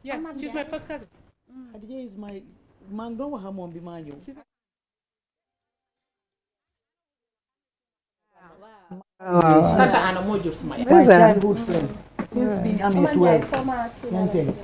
Yes, she's my first cousin. Khadija is my Mangdo Hamon Bimanyo. Tanta Anna moo jur suma yaay. My childhood friend. Since being I'm 12. Young thing.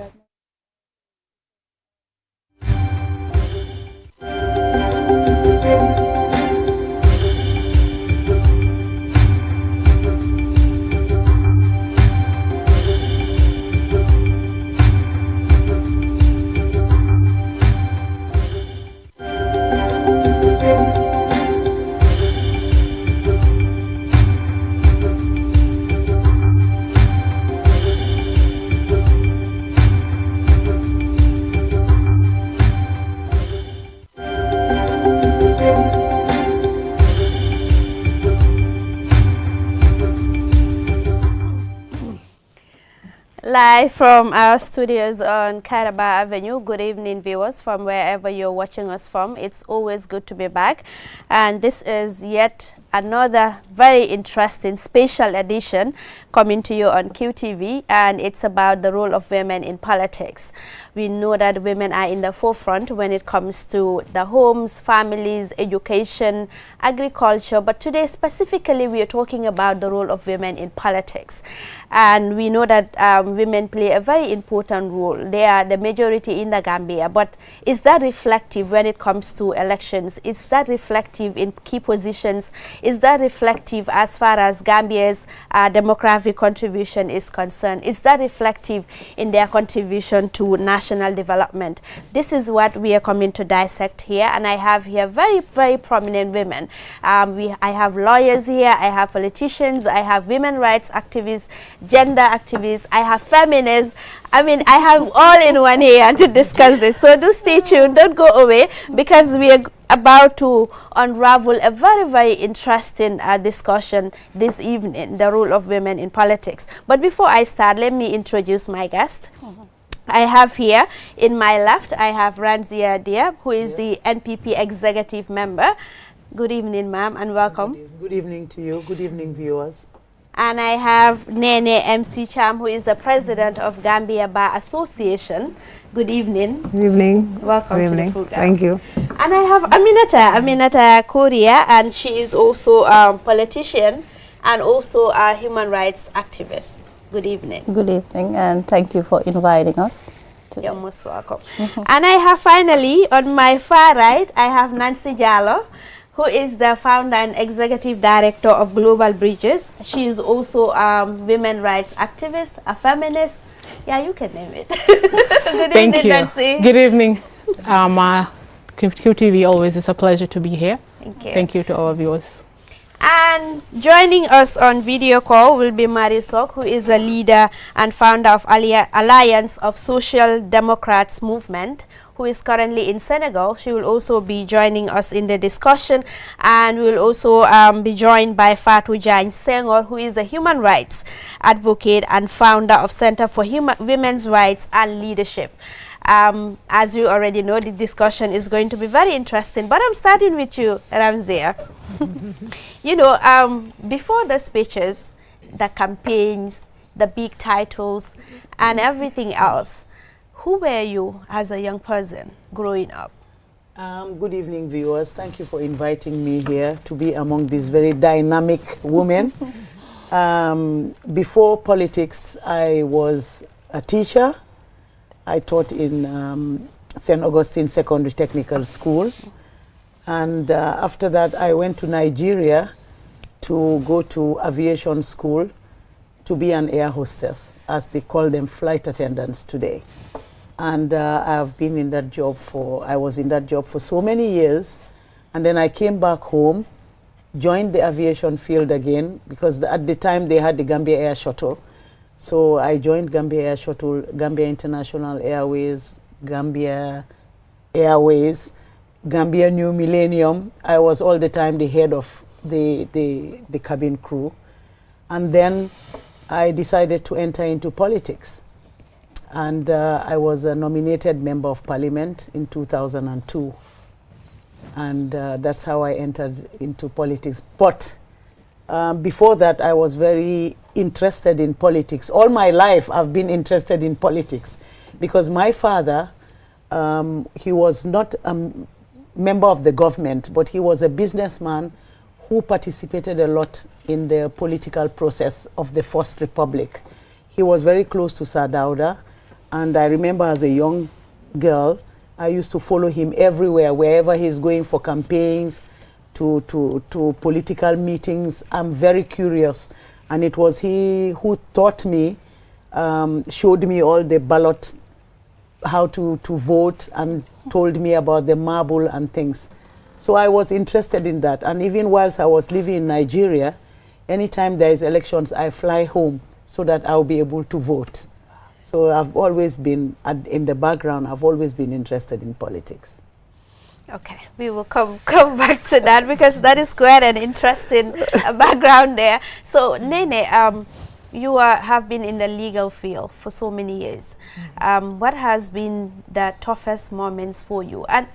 Live from our studios on Karaba Avenue. Good evening, viewers, from wherever you're watching us from. It's always good to be back. And this is yet another very interesting special edition coming to you on QTV, and it's about the role of women in politics. We know that women are in the forefront when it comes to the homes, families, education, agriculture, but today specifically we are talking about the role of women in politics. And we know that women play a very important role. They are the majority in the Gambia, but is that reflective when it comes to elections? Is that reflective in key positions? Is that reflective as far as Gambia's demographic contribution is concerned? Is that reflective in their contribution to national development? This is what we are coming to dissect here, and I have here very, very prominent women. I have lawyers here, I have politicians, I have women rights activists, gender activists, I have feminists. I mean, I have all in one here to discuss this. So do stay tuned, don't go away, because we are about to unravel a very, very interesting discussion this evening, the role of women in politics. But before I start, let me introduce my guest. I have here in my left, I have Ranzia Diab, who is the NPP executive member. Good evening, ma'am, and welcome. Good evening to you. Good evening, viewers. And I have Nene MC Cham, who is the president of Gambia Bar Association. Good evening. Good evening. Welcome Good evening. to the program. Thank you. And I have Aminata Korea, and she is also a politician and also a human rights activist. Good evening. Good evening, and thank you for inviting us today. You're most welcome. And I have finally, on my far right, I have Nancy Jallo, who is the founder and executive director of Global Bridges. She is also a women rights activist, a feminist. Yeah, you can name it. Good Thank evening, you. Nancy. Good evening. QTV, always is a pleasure to be here. Thank you. Thank you to our viewers. And joining us on video call will be Mari Sok, who is a leader and founder of Alliance of Social Democrats Movement, who is currently in Senegal. She will also be joining us in the discussion, and we will also be joined by Fatou Jagne Senghor, who is a human rights advocate and founder of Center for Women's Rights and Leadership. As you already know, the discussion is going to be very interesting, but I'm starting with you, Ramzia. You know, before the speeches, the campaigns, the big titles, and everything else, who were you as a young person growing up? Good evening, viewers. Thank you for inviting me here to be among these very dynamic women. Before politics, I was a teacher. I taught in St. Augustine Secondary Technical School. And after that, I went to Nigeria to go to aviation school to be an air hostess, as they call them, flight attendants today. And I've been in that job I was in that job for so many years. And then I came back home, joined the aviation field again, because at the time they had the Gambia Air Shuttle. So I joined Gambia Air Shuttle, Gambia International Airways, Gambia Airways, Gambia New Millennium. I was all the time the head of the cabin crew. And then I decided to enter into politics. And I was a nominated member of parliament in 2002. And that's how I entered into politics. But before that, I was very interested in politics. All my life, I've been interested in politics. because my father, he was not a member of the government, but he was a businessman who participated a lot in the political process of the First Republic. He was very close to Sir Dawda, and I remember as a young girl, I used to follow him everywhere, wherever he's going for campaigns, to political meetings. I'm very curious, and it was he who taught me, showed me all the ballot, how to vote, and told me about the marble and things. So I was interested in that, and even whilst I was living in Nigeria, anytime there is elections, I fly home so that I'll be able to vote. So I've always been, in the background, I've always been interested in politics. Okay, we will come back to that, because that is quite an interesting background there. So Nene, you have been in the legal field for so many years. What has been the toughest moments for you? And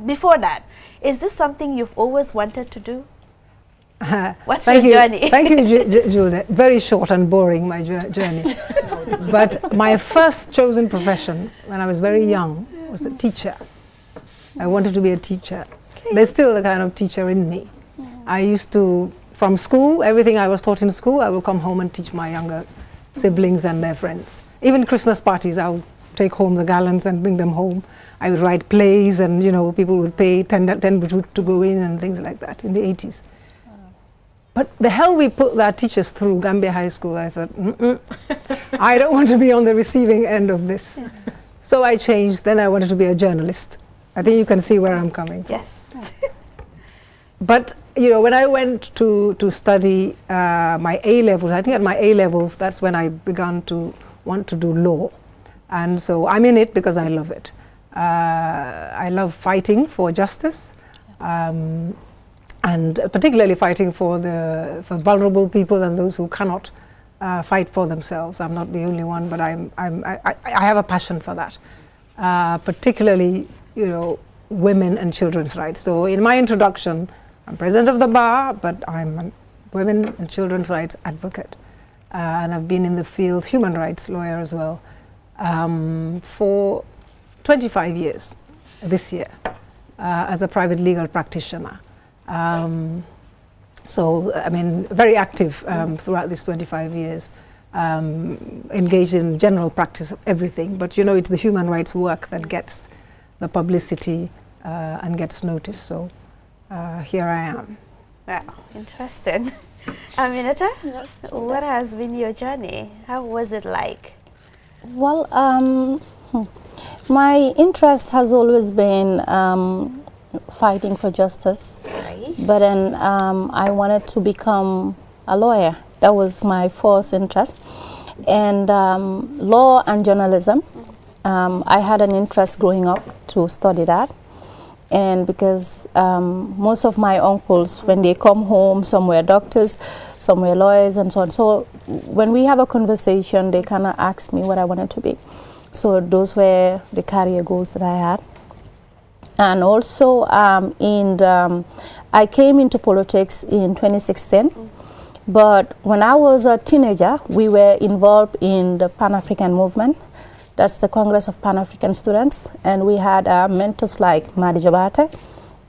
before that, is this something you've always wanted to do? What's your journey? Thank you, Judith. Very short and boring, my journey. But my first chosen profession when I was very young was a teacher. I wanted to be a teacher. Okay. There's still the kind of teacher in me. I used to, from school, everything I was taught in school, I will come home and teach my younger siblings and their friends. Even Christmas parties, I would take home the gallons and bring them home. I would write plays, and people would pay 10 to go in and things like that in the 80s. But the hell we put our teachers through Gambia High School, I thought, I don't want to be on the receiving end of this. So I changed, then I wanted to be a journalist. I think you can see where I'm coming from. Yes. But, when I went to study my A-levels, I think at my A-levels, that's when I began to want to do law. And so I'm in it because I love it. I love fighting for justice. And particularly fighting for vulnerable people and those who cannot fight for themselves. I'm not the only one, but I have a passion for that. Particularly, women and children's rights. So in my introduction, I'm president of the bar, but I'm a women and children's rights advocate. And I've been in the field, human rights lawyer as well, for 25 years this year as a private legal practitioner. So, very active throughout these 25 years, engaged in general practice of everything. But, it's the human rights work that gets the publicity and gets noticed. So, here I am. Wow, interesting. Aminata, yes, what has been your journey? How was it like? Well, my interest has always been fighting for justice, Right. but then I wanted to become a lawyer. That was my first interest. And law and journalism, I had an interest growing up to study that. And because most of my uncles, when they come home, some were doctors, some were lawyers, and so on. So when we have a conversation, they kind of ask me what I wanted to be. So those were the career goals that I had. And also, I came into politics in 2016. But when I was a teenager, we were involved in the Pan-African movement. That's the Congress of Pan-African Students. And we had mentors like Madi Jabate.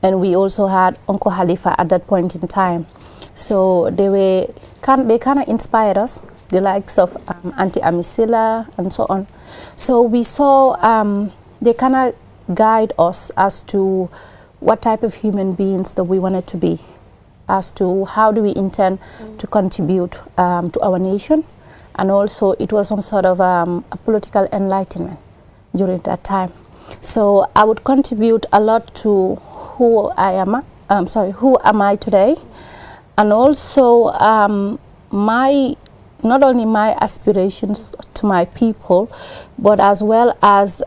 And we also had Uncle Halifa at that point in time. So they kind of inspired us, the likes of Auntie Amisila and so on. So we saw they kind of guide us as to what type of human beings that we wanted to be, as to how do we intend to contribute to our nation. And also it was some sort of a political enlightenment during that time. So I would contribute a lot to who am I today, and also not only my aspirations to my people, but as well as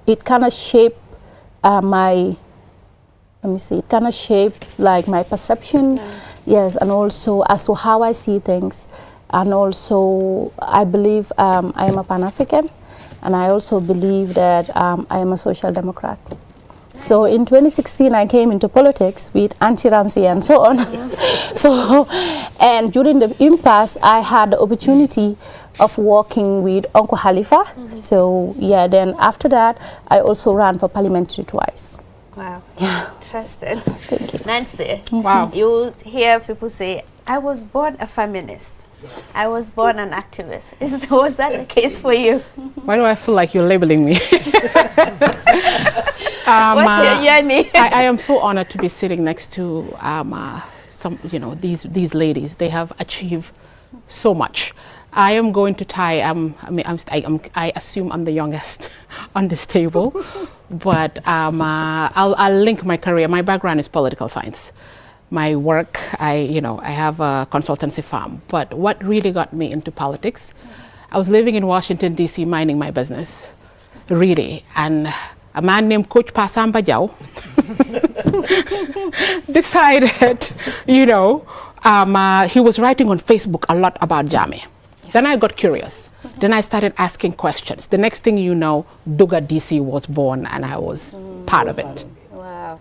it kind of shaped my perception, yes, and also as to how I see things. And also, I believe I am a Pan-African, and I also believe that I am a social democrat. So in 2016, I came into politics with Auntie Ramsey and so on. So, and during the impasse, I had the opportunity of working with Uncle Khalifa. So yeah, then after that, I also ran for parliamentary twice. Wow. Yeah. Interesting. Thank you. Nancy, Wow. you hear people say, I was born a feminist. I was born an activist. Was that the case for you? Why do I feel like you're labeling me? What's your journey? I am so honored to be sitting next to some, these ladies. They have achieved so much. I am going to tie. I assume I'm the youngest on this table, but I'll link my career. My background is political science. My work, I have a consultancy firm. But what really got me into politics, I was living in Washington, D.C., minding my business, really. And a man named Coach Pasamba Jau decided, he was writing on Facebook a lot about Jammeh. Then I got curious. Then I started asking questions. The next thing you know, Duga DC was born, and I was part of it. Wow.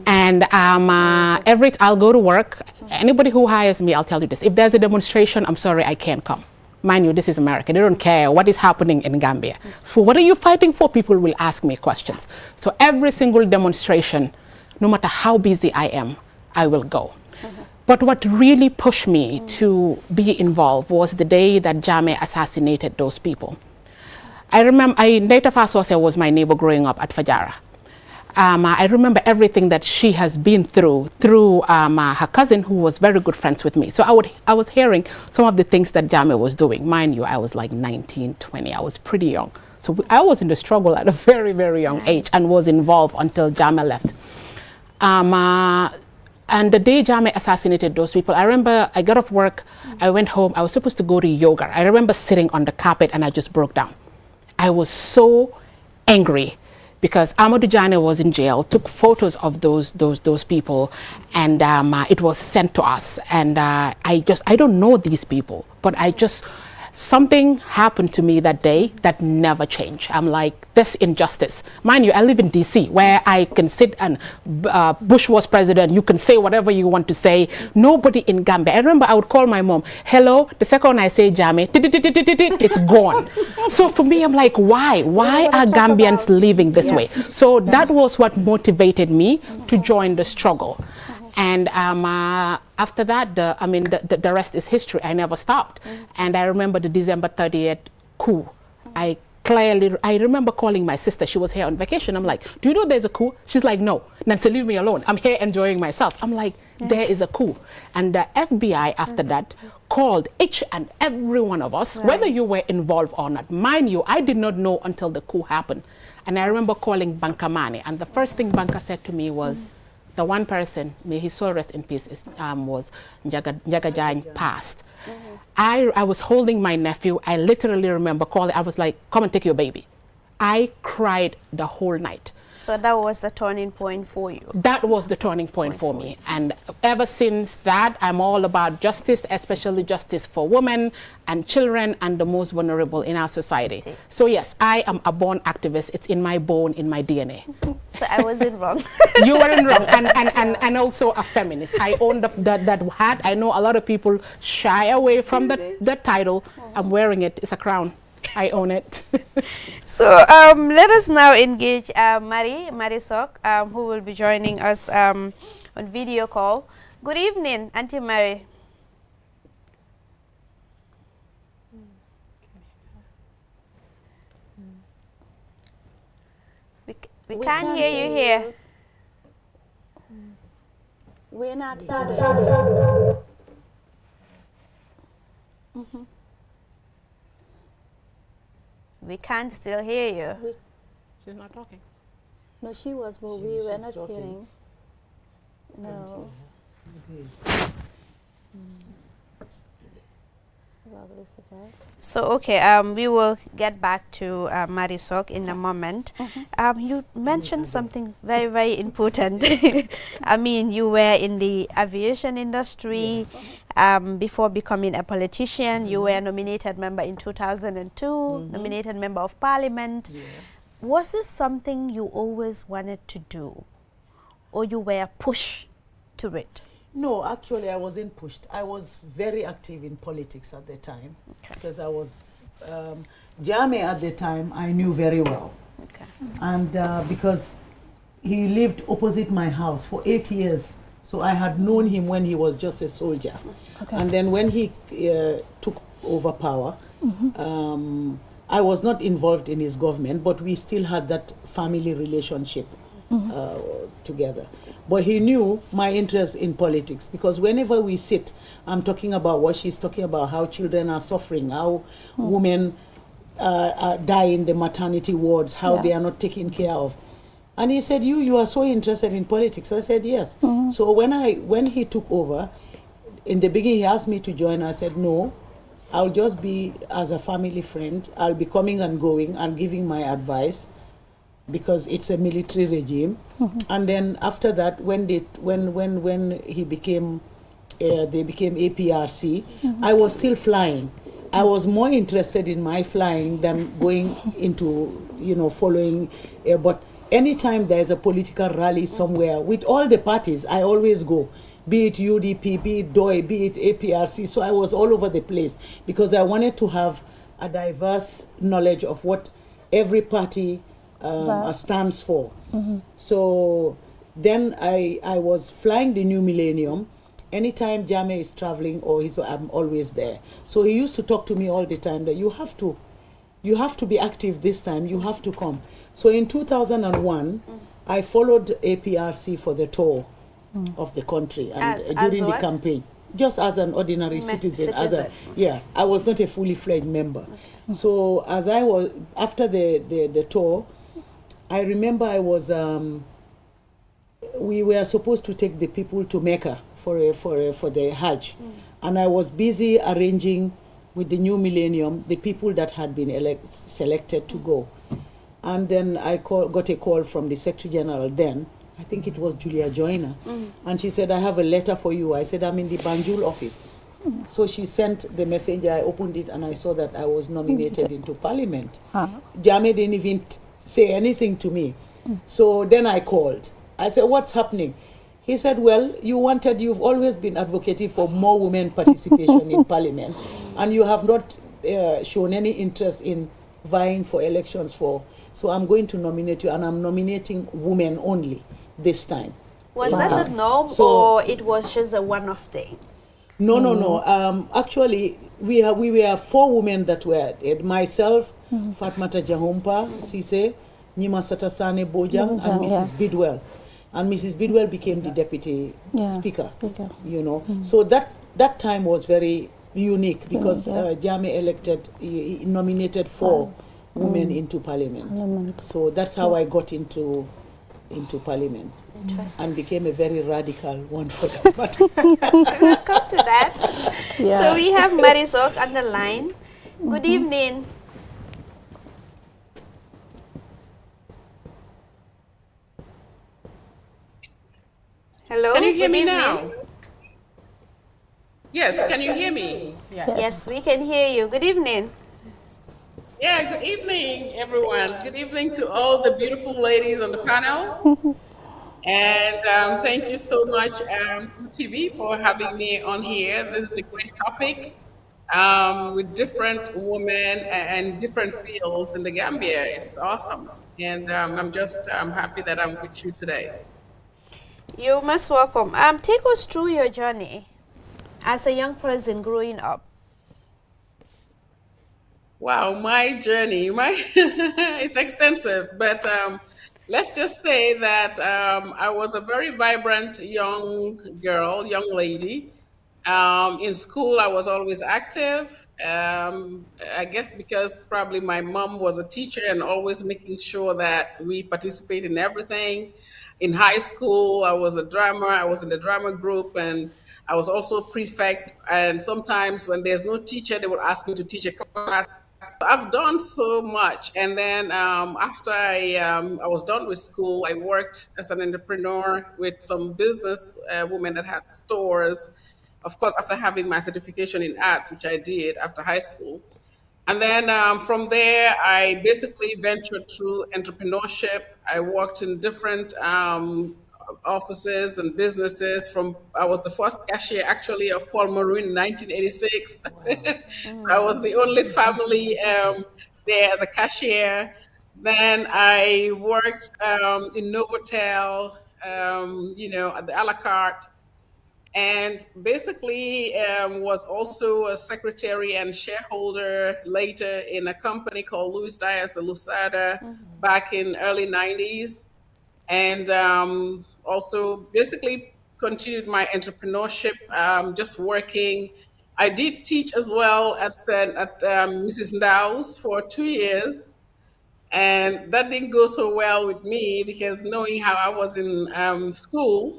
And I'll go to work. Anybody who hires me, I'll tell you this. If there's a demonstration, I'm sorry, I can't come. Mind you, this is America. They don't care what is happening in Gambia. For what are you fighting for? People will ask me questions. So every single demonstration, no matter how busy I am, I will go. But what really pushed me to be involved was the day that Jammeh assassinated those people. I remember, Neta Fasose was my neighbor growing up at Fajara. I remember everything that she has been through her cousin, who was very good friends with me. So I was hearing some of the things that Jammeh was doing. Mind you, I was like 19, 20. I was pretty young. So I was in the struggle at a very, very young age and was involved until Jammeh left. And the day Jammeh assassinated those people, I remember I got off work, I went home, I was supposed to go to yoga. I remember sitting on the carpet and I just broke down. I was so angry because Amadou Jammeh was in jail, took photos of those people, and it was sent to us. And I don't know these people, but something happened to me that day that never changed. I'm like, this injustice. Mind you, I live in DC, where I can sit and Bush was president, you can say whatever you want to say. Nobody in Gambia. I remember I would call my mom, hello, the second I say Jammeh, it's gone. So for me, I'm like, why? Why are Gambians living this way? So that was what motivated me to join the struggle. And after that, the rest is history. I never stopped. And I remember the December 30th coup. I remember calling my sister. She was here on vacation. I'm like, do you know there's a coup? She's like, no, Nancy, leave me alone. I'm here enjoying myself. I'm like, there is a coup. And the FBI after that called each and every one of us, whether you were involved or not. Mind you, I did not know until the coup happened. And I remember calling Banka Mane. And the first thing Banka said to me was, the one person, may his soul rest in peace, was Njaga Jane passed. I was holding my nephew. I literally remember calling. I was like, come and take your baby. I cried the whole night. So that was the turning point for you? That was the turning point for me. And ever since that, I'm all about justice, especially justice for women and children and the most vulnerable in our society. So yes, I am a born activist. It's in my bone, in my DNA. So I wasn't wrong. You weren't wrong. And also a feminist. I own that hat. I know a lot of people shy away from that title. I'm wearing it. It's a crown. I own it. So let us now engage Mary Sok, who will be joining us on video call. Good evening, Auntie Mary. We can't hear you here. We're not hearing. We can't still hear you. She's not talking. No, she was, but we were not hearing. No. So okay, we will get back to Marisok in a moment. You mentioned something very, very important. I mean, you were in the aviation industry before becoming a politician. You were nominated member in 2002, nominated member of parliament. Was this something you always wanted to do, or you were pushed to it? No, actually, I wasn't pushed. I was very active in politics at the time because I was Jame at the time. I knew very well, and because he lived opposite my house for 8 years, so I had known him when he was just a soldier, and then when he took over power. I was not involved in his government, but we still had that family relationship together. But he knew my interest in politics because whenever we sit, I'm talking about what she's talking about, how children are suffering, how women die in the maternity wards, how they are not taken care of. And he said, you are so interested in politics. I said, yes. So when he took over, in the beginning he asked me to join. I said, no, I'll just be as a family friend. I'll be coming and going and giving my advice because it's a military regime. And then after that, when he became, they became APRC, I was still flying. I was more interested in my flying than going into, following. But anytime there's a political rally somewhere, with all the parties, I always go. Be it UDP, be it DOI, be it APRC. So I was all over the place because I wanted to have a diverse knowledge of what every party stands for. So then I was flying the New Millennium. Anytime Jame is traveling I'm always there. So he used to talk to me all the time that you have to be active this time, you have to come. So in 2001, I followed APRC for the tour of the country and during the campaign, just as an ordinary citizen. I was not a fully fledged member. So as I was after the tour, I remember we were supposed to take the people to Mecca for the Hajj, and I was busy arranging with the New Millennium the people that had been selected to go. And then I got a call from the Secretary General then. I think it was Julia Joyner. And she said, I have a letter for you. I said, I'm in the Banjul office. So she sent the messenger. I opened it and I saw that I was nominated into Parliament. Jame didn't even say anything to me. So then I called. I said, what's happening? He said, well, you've always been advocating for more women participation in Parliament, and you have not shown any interest in vying for elections so I'm going to nominate you, and I'm nominating women only this time. Was that the norm, or it was just a one-off thing? No. Actually, we were 4 women that were myself, Fatmata Jahompa, Sise, Nima Satasane Bojang, and Mrs. Bidwell. And Mrs. Bidwell became the deputy speaker. So that time was very unique because Jame nominated 4 women into Parliament. So that's how I got into Parliament and became a very radical one for that. We'll come to that. So we have Marisol on the line. Good evening. Hello. Can you hear me now? Yes, can you hear me? Yes, we can hear you. Good evening. Yeah, good evening, everyone. Good evening to all the beautiful ladies on the panel. And thank you so much, TV, for having me on here. This is a great topic with different women and different fields in the Gambia. It's awesome. And I'm just happy that I'm with you today. You're most welcome. Take us through your journey as a young person growing up. Wow, my journey, it's extensive, but let's just say that I was a very vibrant young girl, young lady. In school, I was always active. I guess because probably my mom was a teacher and always making sure that we participate in everything. In high school, I was a drummer. I was in the drama group, and I was also prefect. And sometimes when there's no teacher, they would ask me to teach a class. I've done so much. And then after I was done with school, I worked as an entrepreneur with some business women that had stores. Of course, after having my certification in arts, which I did after high school. And then from there, I basically ventured through entrepreneurship. I worked in different offices and businesses. From I was the first cashier actually of Paul Maroon in 1986. So I was the only family there as a cashier. Then I worked in Novotel, at the a la carte, and basically was also a secretary and shareholder later in a company called Louis Dias and Lusada back in early 90s, and also basically continued my entrepreneurship, just working. I did teach as well at Mrs. Ndau's for 2 years, and that didn't go so well with me because knowing how I was in school,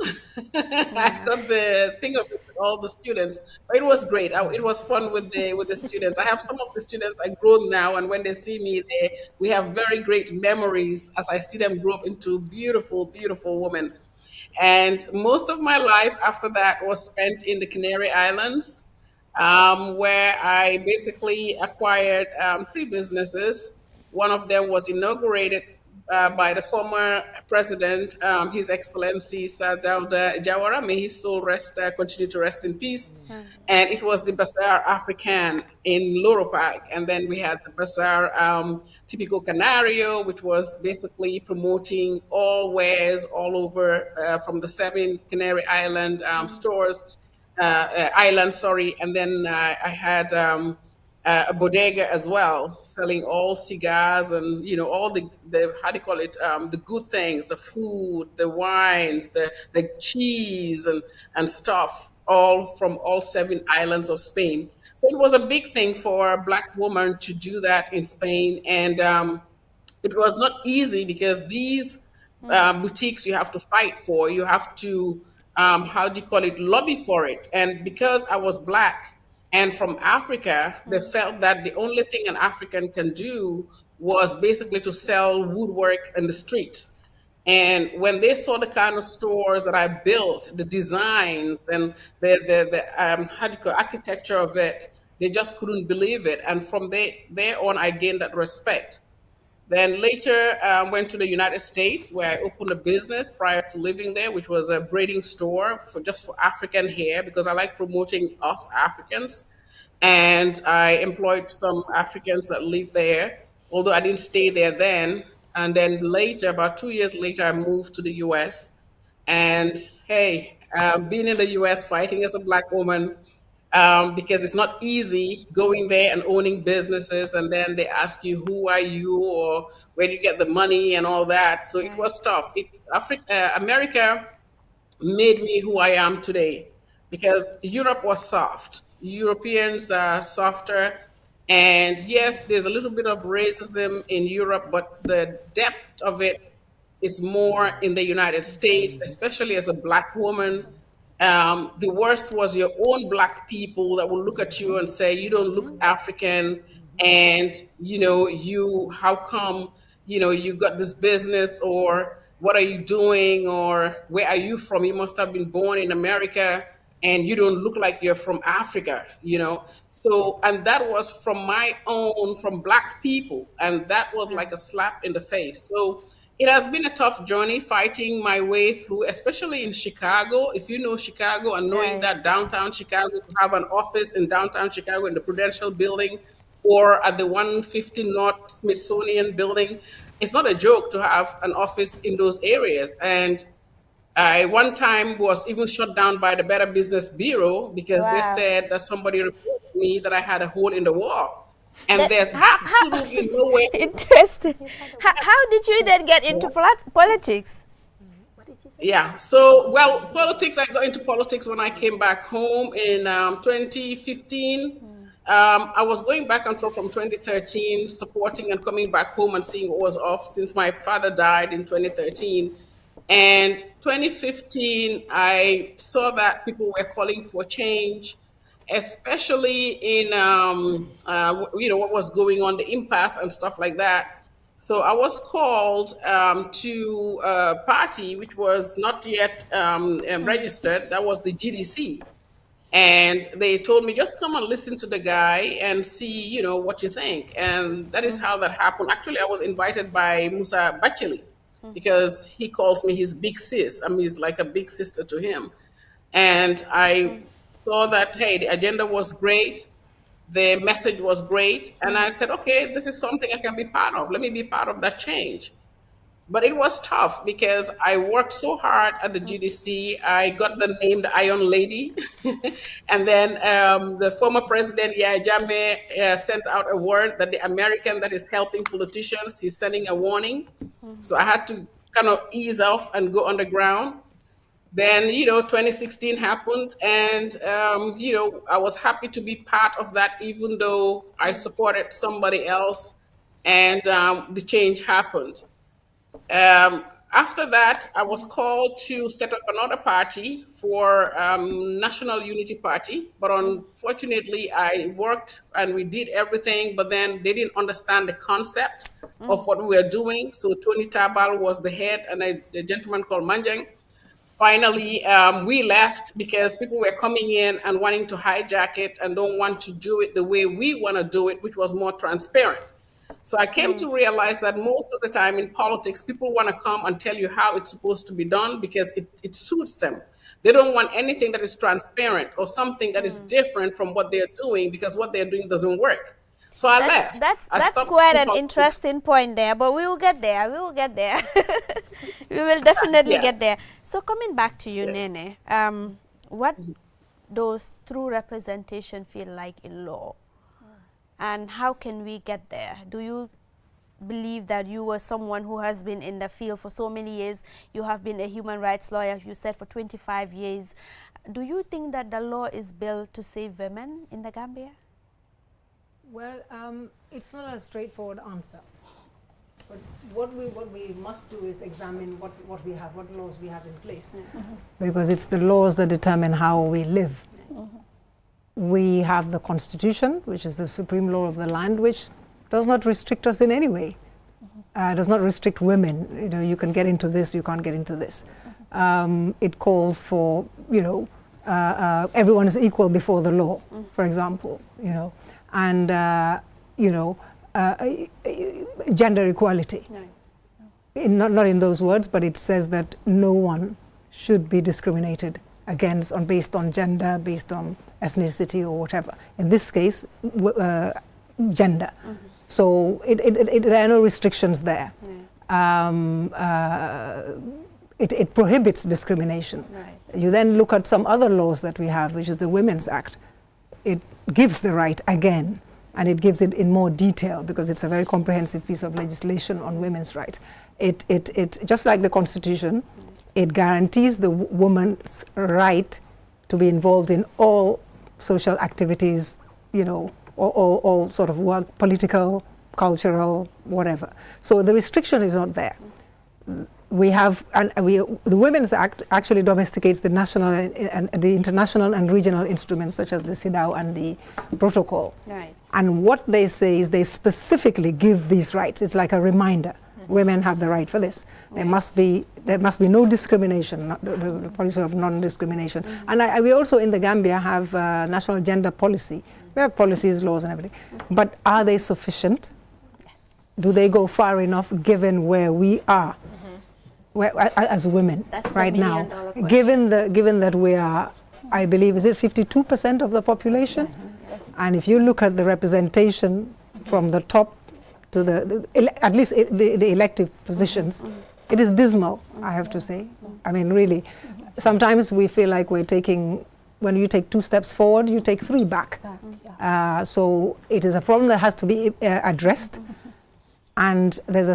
I Yeah. got the thing of it with all the students. But it was great. It was fun with the students. I have some of the students I grown now, and when they see me, we have very great memories as I see them grow up into beautiful, beautiful women. And most of my life after that was spent in the Canary Islands, where I basically acquired three businesses. One of them was inaugurated by the former president, His Excellency Sir Dawda Jawara. May his soul continue to rest in peace. And it was the Bazaar African in Loro Park. And then we had the Bazaar Typical Canario, which was basically promoting all wares all over from the seven Canary Island stores, island, sorry. And then I had a bodega as well, selling all cigars and all the how do you call it, the good things, the food, the wines, the cheese and stuff, all from all seven islands of Spain. So it was a big thing for a black woman to do that in Spain, and it was not easy because these boutiques you have to fight for, you have to how do you call it, lobby for it. And because I was black and from Africa, they felt that the only thing an African can do was basically to sell woodwork in the streets. And when they saw the kind of stores that I built, the designs and the how do you call architecture of it, they just couldn't believe it. And from there on, I gained that respect. Then later went to the United States where I opened a business prior to living there, which was a braiding store for African hair because I like promoting us Africans. And I employed some Africans that live there, although I didn't stay there then. And then later, about 2 years later, I moved to the US. And hey, being in the US fighting as a black woman, because it's not easy going there and owning businesses, and then they ask you who are you or where do you get the money and all that. So it was tough. America made me who I am today because Europe was soft. Europeans are softer. And yes, there's a little bit of racism in Europe, but the depth of it is more in the United States, especially as a black woman. The worst was your own black people that will look at you and say, you don't look African. And, how come, you got this business, or what are you doing, or where are you from? You must have been born in America and you don't look like you're from Africa. So, and that was from black people. And that was like a slap in the face. So, it has been a tough journey fighting my way through, especially in Chicago. If you know Chicago and knowing Right. that downtown Chicago, to have an office in downtown Chicago in the Prudential Building or at the 150 North Smithsonian Building, it's not a joke to have an office in those areas. And I one time was even shut down by the Better Business Bureau because they Wow. said that somebody reported me that I had a hole in the wall. And That, there's how, absolutely no way. interesting. How did you then get into politics? Yeah. So, well, politics, I got into politics when I came back home in 2015. I was going back and forth from 2013, supporting and coming back home and seeing what was off since my father died in 2013. And 2015, I saw that people were calling for change, especially in what was going on, the impasse and stuff like that. So I was called to a party which was not yet registered. That was the GDC. And they told me, just come and listen to the guy and see, you know, what you think. And that is how that happened. Actually, I was invited by Musa Bacheli because he calls me his big sis. I mean, he's like a big sister to him. And I saw that, hey, the agenda was great. The message was great. And I said, okay, this is something I can be part of. Let me be part of that change. But it was tough because I worked so hard at the GDC. I got the name the Iron Lady. And then the former president, Yahya Jammeh, sent out a word that the American that is helping politicians, he's sending a warning. So I had to kind of ease off and go underground. Then, you know, 2016 happened, and, you know, I was happy to be part of that, even though I supported somebody else, and the change happened. After that, I was called to set up another party for National Unity Party, but unfortunately, I worked and we did everything, but then they didn't understand the concept of what we were doing. So Tony Tabal was the head, and a gentleman called Manjang. Finally, we left because people were coming in and wanting to hijack it and don't want to do it the way we want to do it, which was more transparent. So I came to realize that most of the time in politics, people want to come and tell you how it's supposed to be done because it suits them. They don't want anything that is transparent or something that is different from what they're doing because what they're doing doesn't work. So I left. That's quite an interesting point there, but we will get there. We will get there. We will definitely get there. So coming back to you, Nene, what does true representation feel like in law? And how can we get there? Do you believe that you were someone who has been in the field for so many years? You have been a human rights lawyer, you said, for 25 years. Do you think that the law is built to save women in the Gambia? Well, it's not a straightforward answer. But what we must do is examine what we have, what laws we have in place. Because it's the laws that determine how we live. We have the Constitution, which is the supreme law of the land, which does not restrict us in any way. Does not restrict women. You know, you can get into this, you can't get into this. It calls for, you know, everyone is equal before the law, for example, you know, and, you know, gender equality. Not in those words, but it says that no one should be discriminated against based on gender, based on ethnicity or whatever. In this case, gender. So there are no restrictions there. It prohibits discrimination. You then look at some other laws that we have, which is the Women's Act. It gives the right again, and it gives it in more detail because it's a very comprehensive piece of legislation on women's rights. It just like the Constitution, it guarantees the woman's right to be involved in all social activities, you know, all sort of work, political, cultural, whatever. So the restriction is not there. We have, the Women's Act actually domesticates the national and the international and regional instruments such as the CEDAW and the protocol. And what they say is they specifically give these rights. It's like a reminder. Women have the right for this. There must be no discrimination, the policy of non-discrimination. And we also in the Gambia have national gender policy. We have policies, laws and everything. But are they sufficient? Yes. Do they go far enough given where we are as women right now? Given that we are, I believe, is it 52% of the population? Yes. And if you look at the representation from the top to at least the elective positions, it is dismal, I have to say. I mean, really, sometimes we feel like we're taking, when you take 2 steps forward, you take 3 back. So it is a problem that has to be addressed. And there's a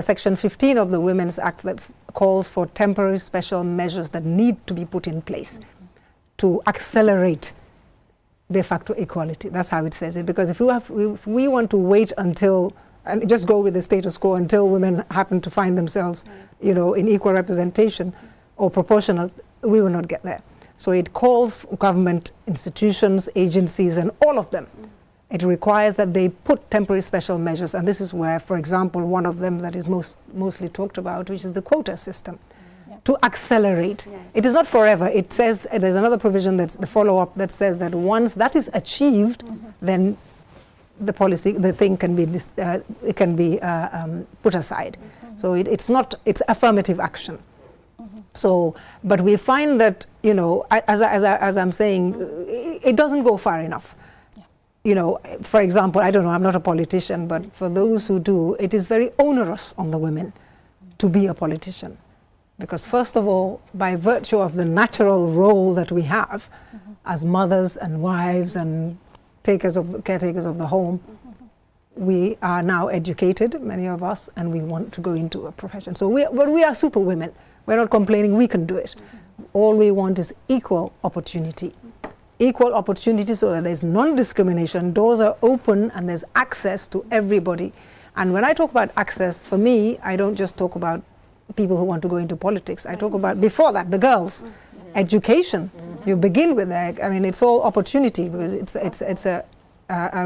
section 15 of the Women's Act that calls for temporary special measures that need to be put in place to accelerate de facto equality. That's how it says it. Because if we want to wait until, and just go with the status quo until women happen to find themselves, you know, in equal representation or proportional, we will not get there. So it calls for government institutions, agencies, and all of them. It requires that they put temporary special measures, and this is where, for example, one of them that is mostly talked about, which is the quota system. to accelerate. It is not forever. It says, there's another provision, that's the follow-up, that says that once that is achieved, then the policy, the thing can be, it can be put aside. So it's not, it's affirmative action. So, but we find that, you know, as I'm saying, it doesn't go far enough. You know, for example, I don't know, I'm not a politician, but for those who do, it is very onerous on the women to be a politician. Because first of all, by virtue of the natural role that we have as mothers and wives and caretakers of the home, we are now educated, many of us, and we want to go into a profession. So we are super women. We're not complaining, we can do it. All we want is equal opportunity. Equal opportunity so that there's non-discrimination, doors are open and there's access to everybody. And when I talk about access, for me, I don't just talk about people who want to go into politics. I talk about, before that, the girls. Education. You begin with that. I mean, it's all opportunity, because it's a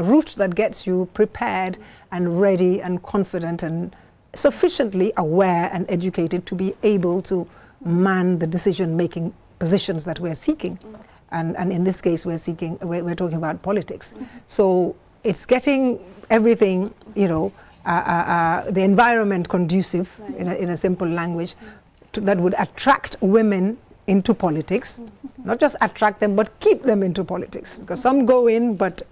route that gets you prepared and ready and confident and sufficiently aware and educated to be able to man the decision-making positions that we're seeking. And in this case, we're talking about politics. So it's getting everything, you know, the environment conducive, in a simple language, that would attract women into politics. Not just attract them, but keep them into politics. Because some go in, but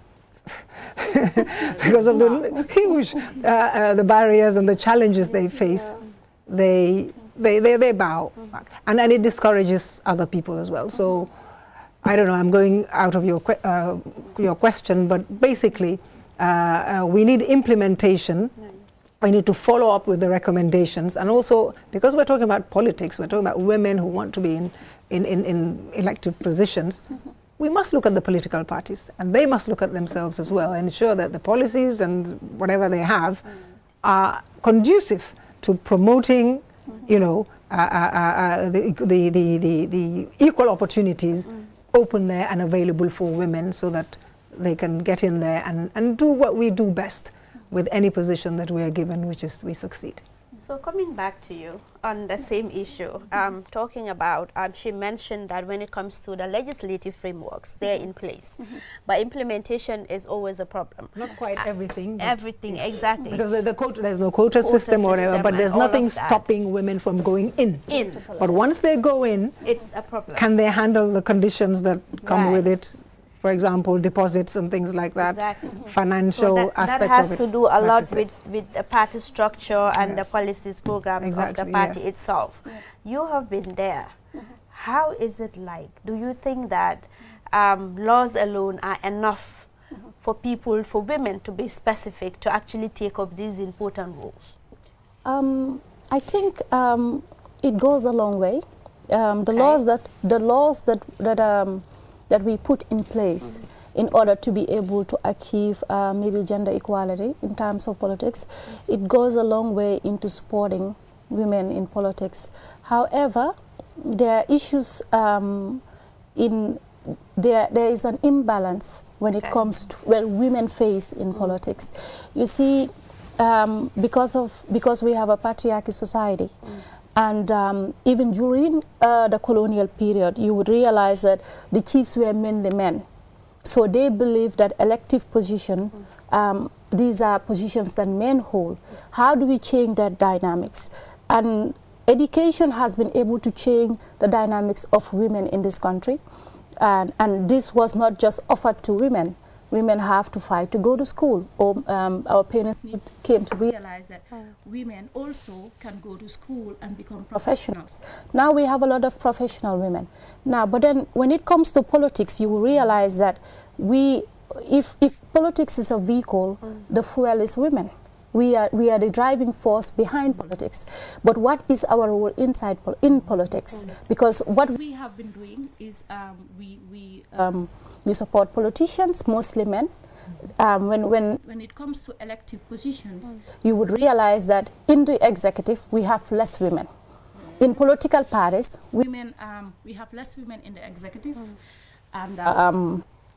because of the huge the barriers and the challenges they face, they bow back. And it discourages other people as well. So I don't know, I'm going out of your question, but basically we need implementation. We need to follow up with the recommendations, and also, because we're talking about politics, we're talking about women who want to be in elective positions, we must look at the political parties, and they must look at themselves as well, and ensure that the policies and whatever they have are conducive to promoting, you know, the equal opportunities open there and available for women, so that they can get in there and do what we do best with any position that we are given, which is we succeed. So coming back to you on the same issue, talking about, she mentioned that when it comes to the legislative frameworks, they're in place, but implementation is always a problem. Not quite everything. Everything, exactly. Because there's no quota system or whatever, but there's nothing stopping women from going in. But once they go in, it's a problem. Can they handle the conditions that come with it? For example, deposits and things like that, financial so aspect that has of it. to do a lot with the party structure and the policies, programs of the party itself. You have been there. How is it like? Do you think that laws alone are enough for people, for women to be specific, to actually take up these important roles? I think it goes a long way. The laws that we put in place in order to be able to achieve maybe gender equality in terms of politics, it goes a long way into supporting women in politics. However, there are issues there is an imbalance when it comes to women face in politics. You see, because we have a patriarchy society, and even during the colonial period, you would realize that the chiefs were mainly men. So they believe that elective position, these are positions that men hold. How do we change that dynamics? And education has been able to change the dynamics of women in this country. And this was not just offered to women. Women have to fight to go to school. Or, our parents came to realize that women also can go to school and become professionals. Now we have a lot of professional women. Now, but then when it comes to politics, you will realize that if politics is a vehicle, the fuel is women. We are the driving force behind politics. But what is our role in politics? Because what we have been doing is we support politicians, mostly men. When it comes to elective positions, you would realize that in the executive we have less women. In political parties, we have less women in the executive, and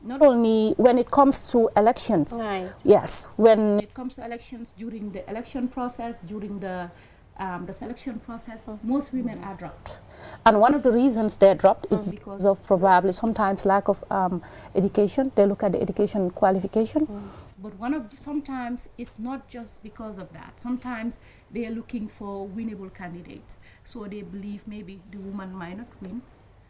not only when it comes to elections. Yes, when it comes to elections, during the election process, during the the selection process, most women are dropped. And one of the reasons they're dropped is because of probably sometimes lack of education. They look at the education qualification. But sometimes it's not just because of that. Sometimes they are looking for winnable candidates. So they believe maybe the woman might not win.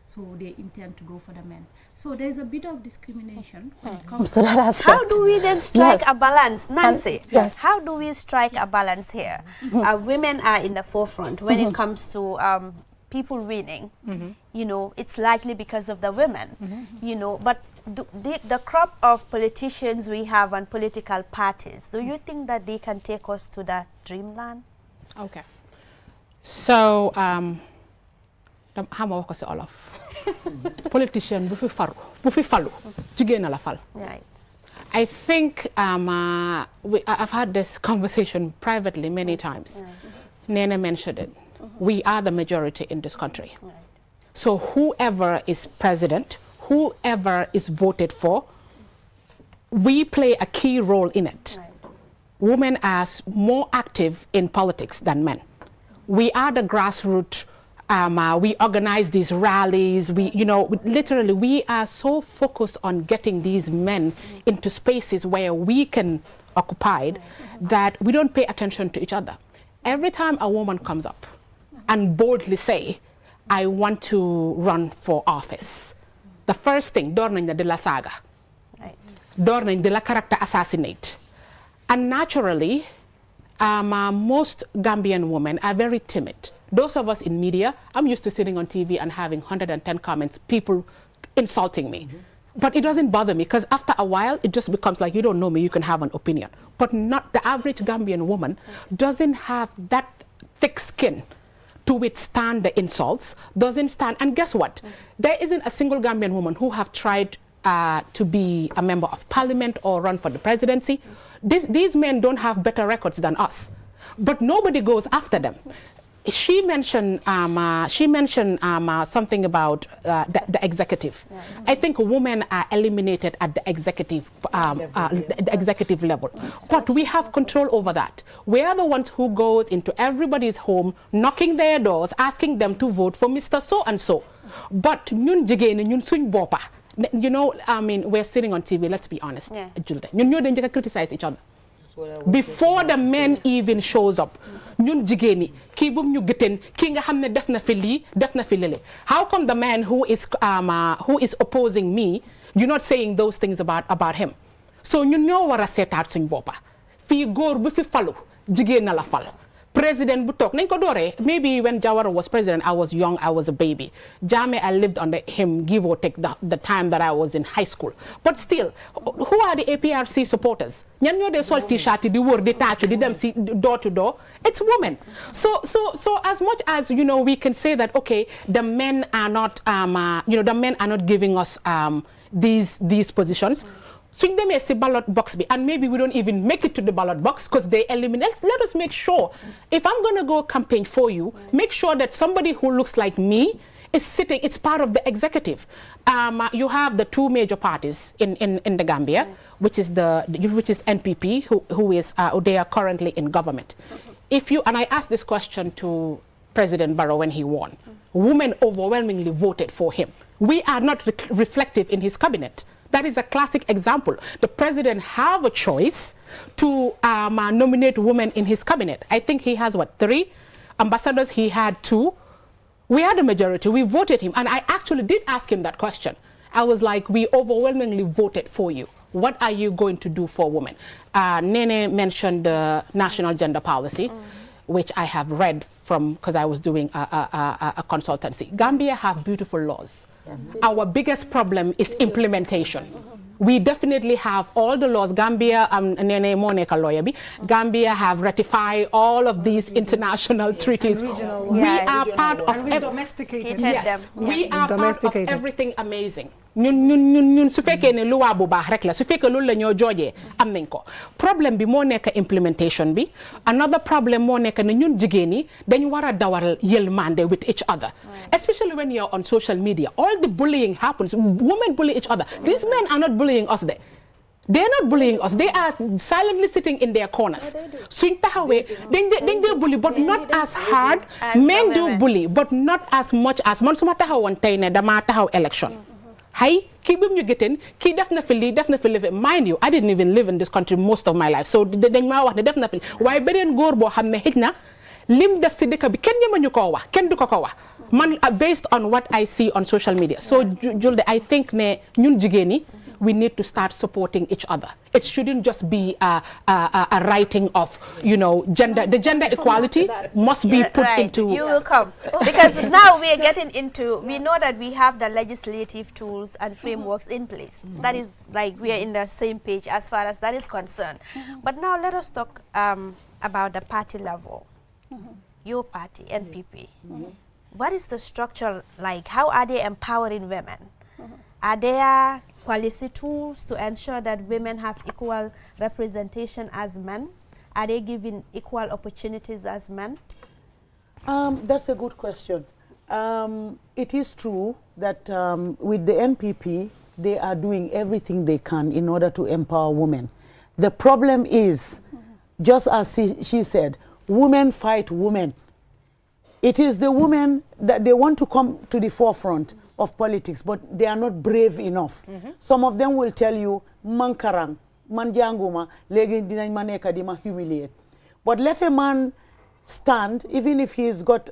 So they intend to go for the men. So there's a bit of discrimination when it comes to that aspect. How do we then strike a balance, Nancy? Yes. How do we strike a balance here? Women are in the forefront when it comes to people winning. You know, it's likely because of the women. You know, but the crop of politicians we have and political parties, do you think that they can take us to the dreamland? Okay. So, how ma wax ko ci olof politician bu fi falu jigéen la fal. Right. I think I've had this conversation privately many times. Nene mentioned it. We are the majority in this country. So whoever is president, whoever is voted for, we play a key role in it. Women are more active in politics than men. We are the grassroots. We organize these rallies. Literally, we are so focused on getting these men into spaces where we can occupy that we don't pay attention to each other. Every time a woman comes up and boldly say, I want to run for office, the first thing, door nañ de la saga, door nañ de la character assassinate. And naturally, most Gambian women are very timid. Those of us in media, I'm used to sitting on TV and having 110 comments, people insulting me. But it doesn't bother me because after a while, it just becomes like, you don't know me, you can have an opinion. But not the average Gambian woman doesn't have that thick skin to withstand the insults, doesn't stand. And guess what? There isn't a single Gambian woman who have tried to be a member of parliament or run for the presidency. These men don't have better records than us, but nobody goes after them. She mentioned something about the executive. I think women are eliminated at the executive level, but we have control over that. We are the ones who goes into everybody's home, knocking their doors, asking them to vote for Mr. So and so. But ñun jigéen ñun suñ boppa, you know, I mean, we're sitting on TV. Let's be honest, Julde. Ñun ñoo dañ criticize each other before the men even shows up. Ñun jigéen ñi kii bu ñu gëteen kii nga xam ne def na fi lii def na fi lële. How come the man who is opposing me, you're not saying those things about him? So ñun ñoo war a seetaat suñ boppa. Fii góor bu fi falu jigéen na la fal. President bu toog nañ ko dooree, maybe when Jawara was president, I was young, I was a baby. Jammeh, I lived under him, give or take the time that I was in high school. But still, who are the APRC supporters? Ñan ñoo dee sol t-shirt di wër di tàccu di dem si door to door? It's women. So as much as, you know, we can say that, okay, the men are not, the men are not giving us these positions. Suñ demee si ballot box bi, and maybe we don't even make it to the ballot box because they eliminate. Let us make sure, if I'm going to go campaign for you, make sure that somebody who looks like me is sitting, it's part of the executive. You have the two major parties in the Gambia, which is NPP, who is they are currently in government. And I asked this question to President Barrow when he won. Women overwhelmingly voted for him. We are not reflective in his cabinet. That is a classic example. The president have a choice to nominate women in his cabinet. I think he has, 3 ambassadors? He had 2. We are the majority. We voted him. And I actually did ask him that question. I was like, we overwhelmingly voted for you. What are you going to do for women? Nene mentioned the national gender policy, which I have read from because I was doing a consultancy. Gambia have beautiful laws. Yes. Our biggest problem is implementation. We definitely have all the laws. Gambia, Nene Monica lawyer, Gambia have ratified all of these international treaties. We are part of domesticated. Yes, we are part of everything amazing. ñun su fekkee ne loi bu baax rek la su fekkee loolu la ñoo joojee am nañ ko problème bi moo nekk implementation bi. Another problem moo nekk ne ñun jigéen ñi dañ war a dawal yërmande with each other, especially when you're on social media. All the bullying happens. Women bully each other. These men are not bullying us there. They're not bullying us. They are silently sitting in their corners. Suñ taxawee dañ dee bully but not as hard. Men do bully but not as much as man suma taxawoon tey ne dama taxaw election. Hay kii bi mu ñu gétteen kii def na fi lii def na fi lii mind you I didn't even live in this country most of my life so dañ maa wax ne def na fi waaye beneen góor boo xam ne xëj na lim def si dëkk bi kenn ñemañu koo wax kenn du ko wax man based on what I see on social media so Julde I think ne ñun jigéen ñi we need to start supporting each other. It shouldn't just be a writing of, you know, gender. The gender equality must be put into... You will come. Because now we are getting into, we know that we have the legislative tools and frameworks in place. That is like we are in the same page as far as that is concerned. But now let us talk about the party level. Your party, NPP. What is the structure like? How are they empowering women? Are there policy tools to ensure that women have equal representation as men? Are they given equal opportunities as men? That's a good question. It is true that with the NPP, they are doing everything they can in order to empower women. The problem is, just as she said, women fight women. It is the women that they want to come to the forefront of politics, but they are not brave enough. Some of them will tell you, mankarang, manjanguma, legi dinay maneka di ma humiliate. But let a man stand, even if he's got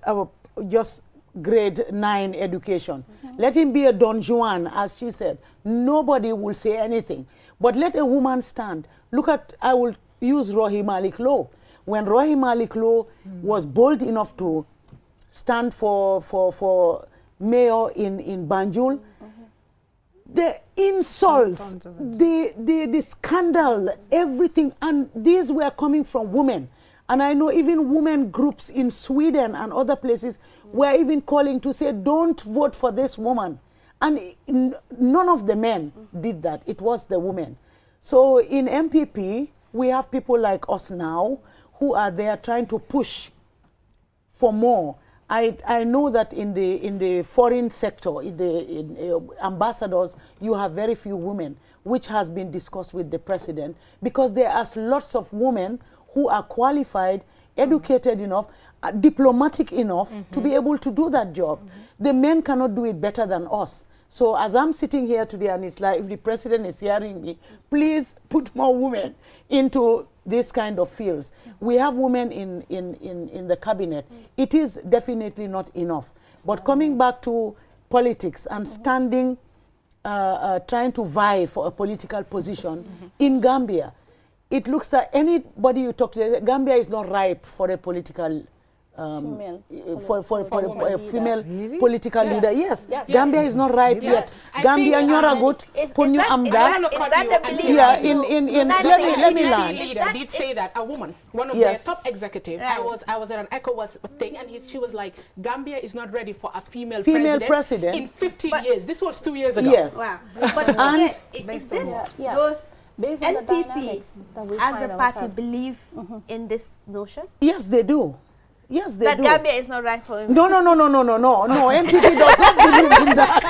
just grade 9 education. Let him be a Don Juan, as she said. Nobody will say anything. But let a woman stand. Look at, I will use Rohi Malik Low. When Rohi Malik Low was bold enough to stand for mayor in Banjul, the insults, the scandal, everything, and these were coming from women. And I know even women groups in Sweden and other places were even calling to say, don't vote for this woman. And none of the men did that. It was the women. So in MPP, we have people like us now who are there trying to push for more. I know that in the foreign sector, in ambassadors, you have very few women, which has been discussed with the president, because there are lots of women who are qualified, educated enough, diplomatic enough to be able to do that job. The men cannot do it better than us. So as I'm sitting here today, and it's like, if the president is hearing me, please put more women into this kind of fields. We have women in the cabinet. It is definitely not enough. But coming back to politics and standing, trying to vie for a political position in Gambia, it looks like anybody you talk to, Gambia is not ripe for a political for a female political leader. Yes. Gambia is not ripe yet. Gambia nyora good. Punyu amda. Yeah. Let me land. Leader did say that a woman, one of their top executives. I was at an ECOWAS thing, and she was like, Gambia is not ready for a female president in 15 years. This was 2 years ago. Yes. Wow. But and is this those based on NPP as a party believe in this notion? Yes, they do. Yes, they do. That Gambia is not right for women. No. MPP does not believe in that.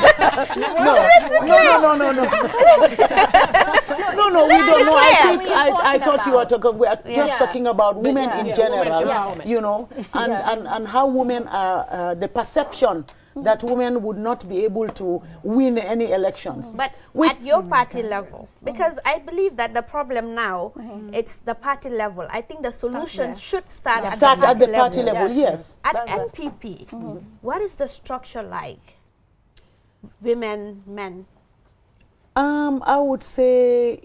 No, we don't know. I thought you were talking. We are just talking about women in general. You know, and how women are the perception that women would not be able to win any elections. But at your party level, because I believe that the problem now, it's the party level. I think the solution should start at the party level. Yes. At NPP, what is the structure like? Women, men? I would say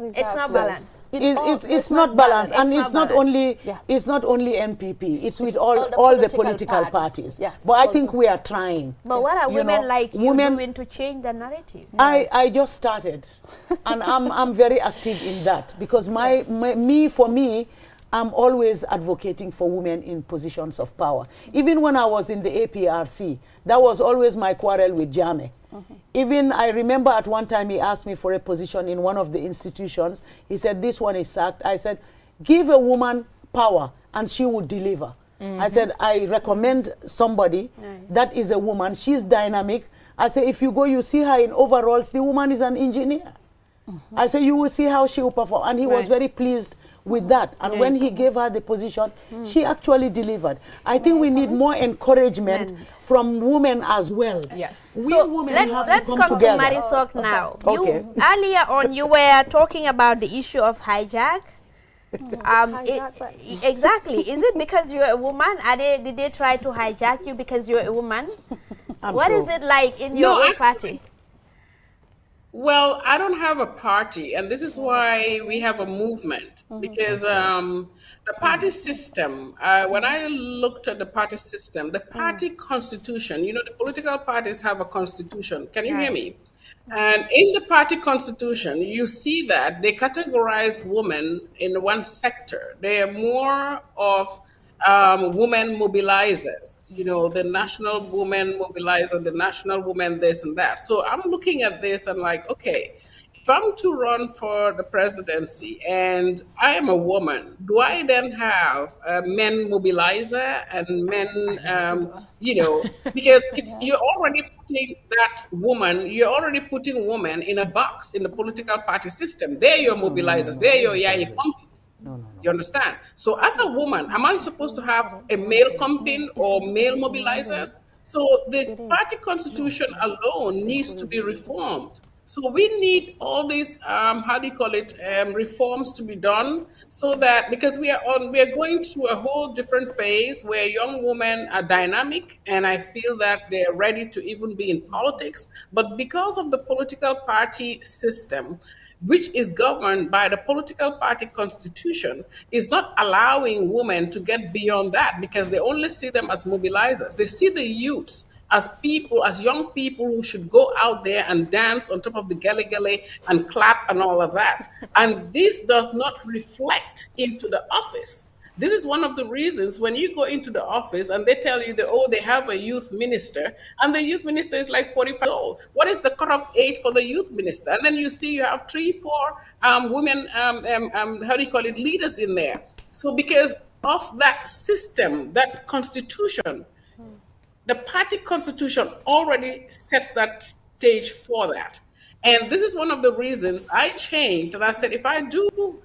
it's not balanced. It's not balanced, and it's not only NPP. It's with all the political parties. Yes. But I think we are trying. But what are women like you doing to change the narrative? I just started, and I'm very active in that, because for me, I'm always advocating for women in positions of power. Even when I was in the APRC, that was always my quarrel with Jame. Even I remember at one time he asked me for a position in one of the institutions. He said, this one is sacked. I said, give a woman power and she will deliver. I said, I recommend somebody that is a woman. She's dynamic I say, if you go, you see her in overalls, the woman is an engineer. I say, you will see how she will perform. And he was very pleased with that. And when he gave her the position, she actually delivered. I think we need more encouragement from women as well. Yes. We So women have let's to come come to together. Marisol now. Okay. You, earlier on, you were talking about the issue of hijack. Exactly. Is it because you're a woman? Did they try to hijack you because you're a woman? What is it like in your own party? Well, I don't have a party, and this is why we have a movement. Because the party system, when I looked at the party system, the party constitution, you know, the political parties have a constitution. Can you hear me? And in the party constitution, you see that they categorize women in one sector. They are more of women mobilizers, you know, the national women mobilizer, the national women this and that. So I'm looking at this and like, okay, if I'm to run for the presidency and I am a woman, do I then have a men mobilizer and men, you know, because you're already putting women in a box in the political party system. They're your mobilizers, they're your yaya companies. You understand? So as a woman, am I supposed to have a male company or male mobilizers? So the party constitution alone needs to be reformed. So we need all these, how do you call it, reforms to be done so that, because we are going through a whole different phase where young women are dynamic and I feel that they're ready to even be in politics. But because of the political party system, which is governed by the political party constitution, is not allowing women to get beyond that because they only see them as mobilizers. They see the youths as people, as young people who should go out there and dance on top of the gele and clap and all of that. And this does not reflect into the office. This is one of the reasons when you go into the office and they tell you that, oh, they have a youth minister, and the youth minister is like 45 years old. What is the cutoff age for the youth minister? And then you see you have 3, 4 women, how do you call it, leaders in there. So because of that system, that constitution, the party constitution already sets that stage for that. And this is one of the reasons I changed. And I said, if I do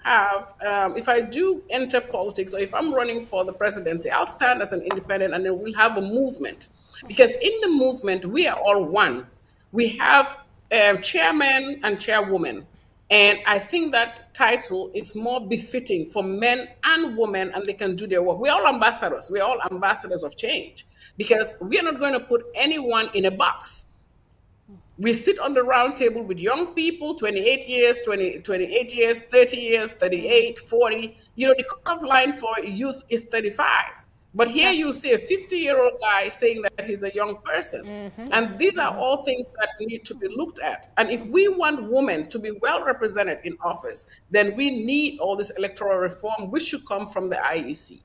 enter politics, or if I'm running for the presidency, I'll stand as an independent and then we'll have a movement. Because in the movement, we are all one. We have chairman and chairwoman. And I think that title is more befitting for men and women, and they can do their work. We're all ambassadors. We're all ambassadors of change. Because we are not going to put anyone in a box. We sit on the round table with young people, 28 years, 28 years, 30 years, 38, 40. You know, the cutoff line for youth is 35. But here you see a 50-year-old guy saying that he's a young person. And these are all things that need to be looked at. And if we want women to be well represented in office, then we need all this electoral reform, which should come from the IEC.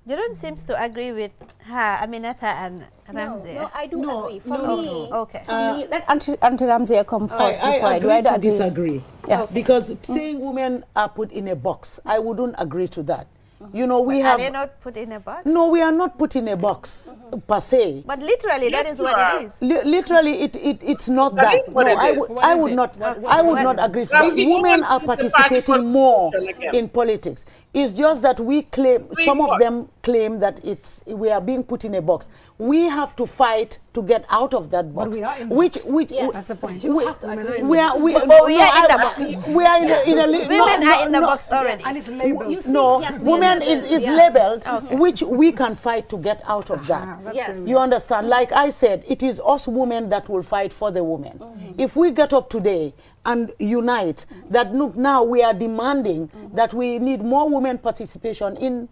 You don't seem to agree with her, Aminata and Ramsey. No, I do agree. For me, Okay. for me, let Auntie Ramsey come first before I do. I agree to disagree. Yes. Because saying women are put in a box, I wouldn't agree to that. You know, we Are have... they not put in a box? No, we are not put in a box, per se. But literally, Yes, that is you what are. it is. Literally, it's not that. is what No, it is. I would not. I would not agree to that. Ramsey, go Women on are with the party participating more constitution again. in politics. It's just that we claim, some of what? them claim that we are being put in a box. We have to fight to get out of that box. we are in the which, box. which, Yes. That's the point. we, You have to agree. we are, we, But we no, are in the I- box. We are in a Women are in the box already. And it's labeled. You see, No, yes, we women labeled, is yeah. labeled, which we can fight to get out of that. Yes. You understand? Like I said, it is us women that will fight for the women. If we get up today and unite, that look, now we are demanding that we need more women participation in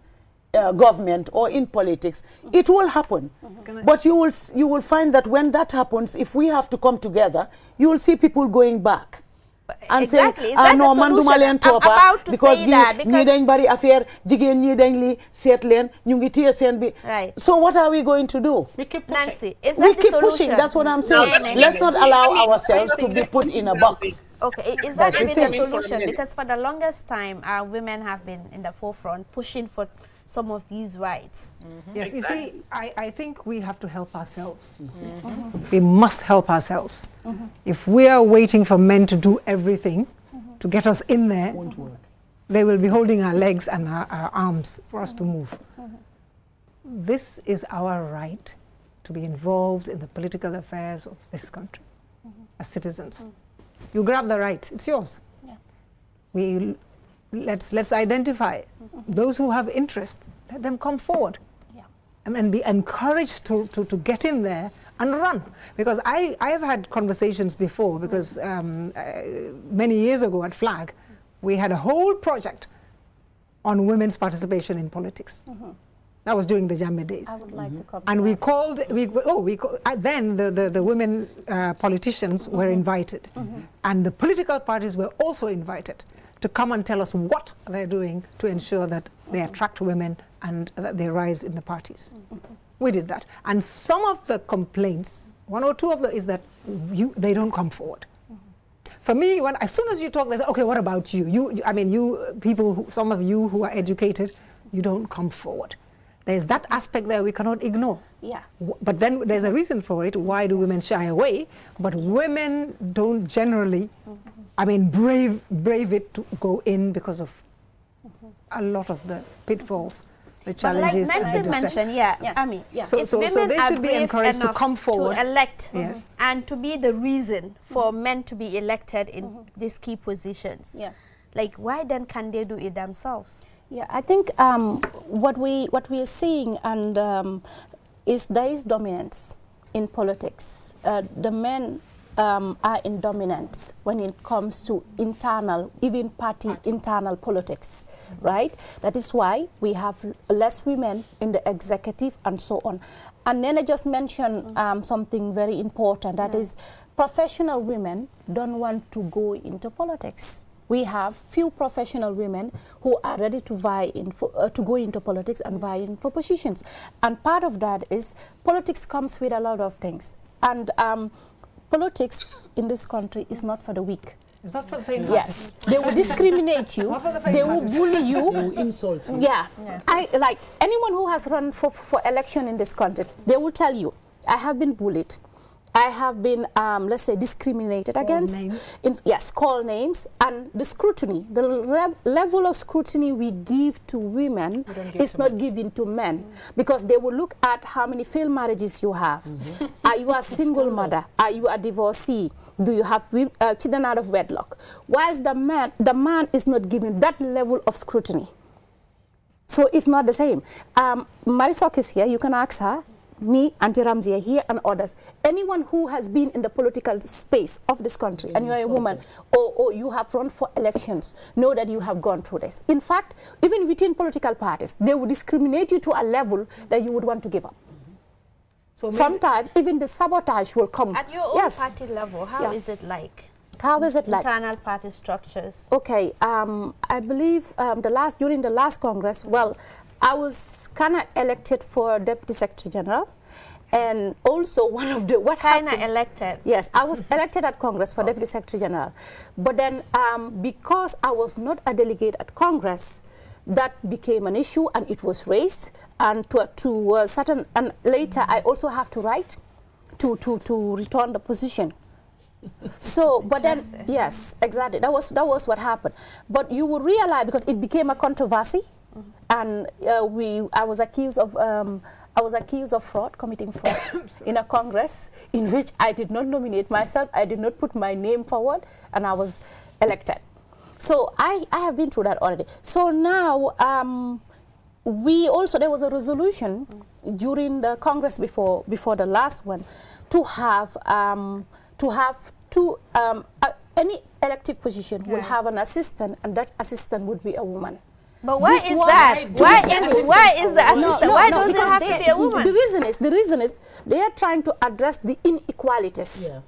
government or in politics, it will happen. But you will find that when that happens, if we have to come together, you will see people going back. And Exactly. say, Is that no, the man solution? duma leen I'm toppa about to because say that, ñi because- dañ bari affaire jigéen ñi dañ li seet leen ñu ngi téye seen bi. Right. So what are we going to do? We keep pushing. Nancy, is that We the keep solution? pushing. That's what I'm saying. No, Let's not allow ourselves to be put in a box. Okay, is that That's even the the thing. solution? Because for the longest time, women have been in the forefront pushing for some of these rights. Yes, Exactly. you see, I think we have to help ourselves. We must help ourselves. If we are waiting for men to do everything to get us in there, Won't work. they will be holding our legs and our arms for us to move. This is our right to be involved in the political affairs of this country as citizens. You grab the right, it's yours. Yeah. Let's identify those who have interest. Let them come forward. Yeah. And be encouraged to get in there and run. Because I have had conversations before, because many years ago at FLAG, we had a whole project on women's participation in politics. That was during the Jammeh days. I would like to come. And to we that. called, then the women politicians were invited. And the political parties were also invited to come and tell us what they're doing to ensure that they attract women and that they rise in the parties. We did that. And some of the complaints, one or two of them, is that they don't come forward. For me, as soon as you talk, they say, okay, what about you? Some of you who are educated, you don't come forward. There's that aspect there we cannot ignore. Yeah. But then there's a reason for it. Why do women shy away? But women don't generally, brave it to go in because of a lot of the pitfalls, the challenges. But like Nancy mentioned, So they should be encouraged to come forward. To elect Yes. and to be the reason for men to be elected in these key positions. Yeah. Like, why then can they do it themselves? Yeah, I think what we are seeing is there is dominance in politics. The men are in dominance when it comes to internal, even party internal politics, right? That is why we have less women in the executive and so on. And then I just mentioned something very important, that is professional women don't want to go into politics. We have few professional women who are ready to vie to go into politics and vie in for positions. And part of that is politics comes with a lot of things. And politics in this country is not for the weak. It's not for the faint. Yes, they will discriminate you, not for the they will faint-hearted. bully you. They will insult you. Yeah. I like anyone who has run for election in this country, they will tell you, I have been bullied. I have been, let's say, discriminated against. Yes, call names. And the scrutiny, the level of scrutiny we give to women is not given to men. Because they will look at how many failed marriages you have. Are you a single mother? Are you a divorcee? Do you have children out of wedlock? Whilst the man is not given that level of scrutiny. So it's not the same. Marisol is here, you can ask her. Me, Auntie Ramsey are here, and others. Anyone who has been in the political space of this country, and you're a woman, or you have run for elections, know that you have gone through this. In fact, even within political parties, they would discriminate you to a level that you would want to give up. So sometimes even the sabotage will come. At your own party level, how is it like? How is it like? Internal party structures. Okay, I believe during the last Congress, well, I was kind of elected for Deputy Secretary General, and also one of the Kind of elected. Yes, I was elected at Congress for Deputy Secretary General, but then because I was not a delegate at Congress, that became an issue and it was raised, and to a certain, and later I also have to write to return the position. So, but then, yes, exactly, that was what happened. But you will realize, because it became a controversy, and I was accused of fraud, committing fraud in a Congress in which I did not nominate myself, I did not put my name forward, and I was elected. So I have been through that already. So now there was a resolution during the Congress before the last one to have any elective position will have an assistant, and that assistant would be a woman. But why is that? Why is the assistant? Why does it have to be a woman? The reason is they are trying to address the inequalities. Yeah.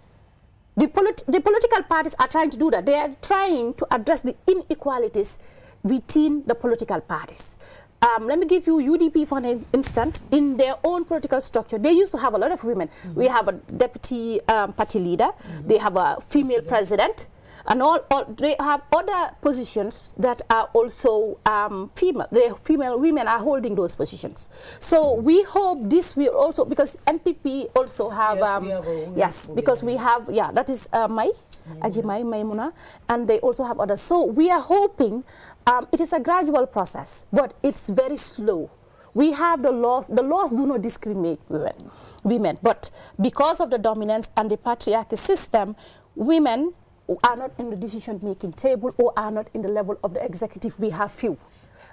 The political parties are trying to do that. They are trying to address the inequalities within the political parties. Let me give you UDP for an instant. In their own political structure, they used to have a lot of women. We have a deputy party leader. They have a female president. And they have other positions that are also female. Female women are holding those positions. So we hope this will also, because NPP also have, because we have, that is Ajimai, Maimuna, and they also have others. So we are hoping, it is a gradual process, but it's very slow. We have the laws do not discriminate women, but because of the dominance and the patriarchy system, women are not in the decision-making table or are not in the level of the executive. We have few.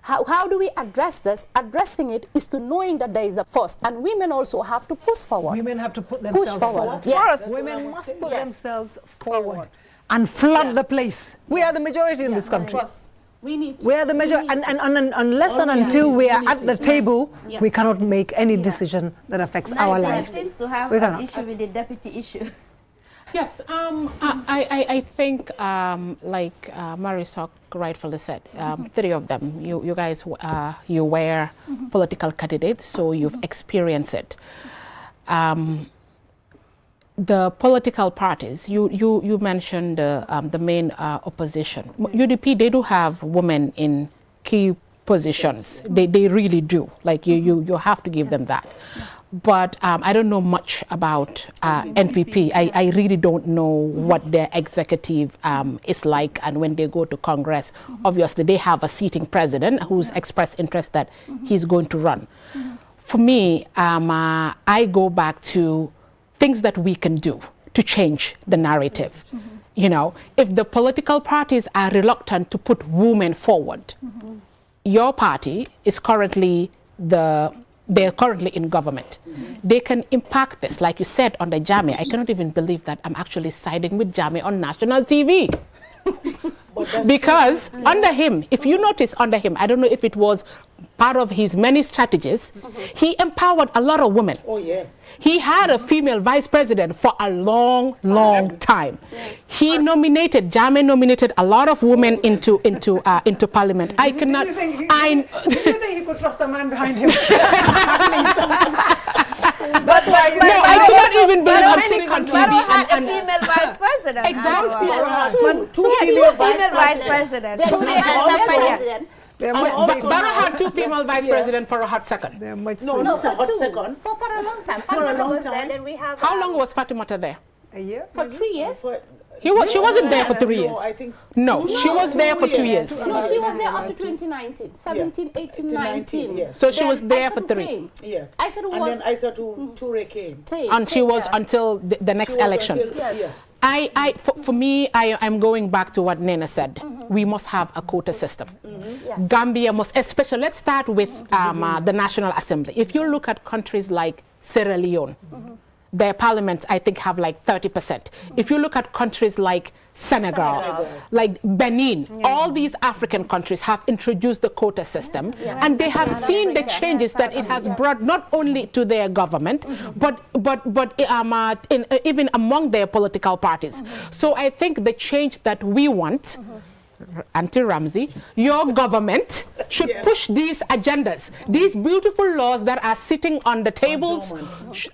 How do we address this? Addressing it is to knowing that there is a force, and women also have to push forward. Women have to put themselves forward. Yes. Women must put themselves forward and flood the place. We are the majority in this country. We are the majority, and unless and until we are at the table, we cannot make any decision that affects our lives. Seems to have an issue with the deputy issue. Yes, I think, like Marisol rightfully said, three of them, you guys, you were political candidates, so you've experienced it. The political parties, you mentioned the main opposition. UDP, they do have women in key positions. They really do. Like you have to give them that. But I don't know much about NPP. I really don't know what their executive is like, and when they go to Congress, obviously they have a sitting president who's expressed interest that he's going to run. For me, I go back to things that we can do to change the narrative. You know, if the political parties are reluctant to put women forward, your party is currently they're currently in government. They can impact this, like you said, on the Jame. I cannot even believe that I'm actually siding with Jame on national TV. Because under him, if you notice under him, I don't know if it was part of his many strategies, he empowered a lot of women. Oh, yes. He had a female vice president for a long time. He nominated, Jame nominated a lot of women into parliament. I cannot. Do you think he could trust a man behind him? That's why you no, I cannot even believe I'm sitting on TV and a female vice president. Exactly. Two female vice president. Barra had two female vice presidents for a hot second. No, for a hot second. For a long time. Fatimata was there, then we have. How long was Fatimata there? A year? For 3 years. She wasn't there for 3 years. No, I think. No, she was there for 2 years. No, she was there up to 2019, 17, 18, 19. Yes. So she was there for 3. Yes. Aissatou and was. then Aissatou Toure came. And she was until the next elections. Yes. For me, I'm going back to what Nena said. We must have a quota system. Yes. Gambia must, especially, let's start with the National Assembly. If you look at countries like Sierra Leone, their parliaments, I think, have like 30%. If you look at countries like Senegal, like Benin, all these African countries have introduced the quota system, and they have seen the changes that it has brought not only to their government, but even among their political parties. So I think the change that we want, Auntie Ramsey, your government should push these agendas. These beautiful laws that are sitting on the tables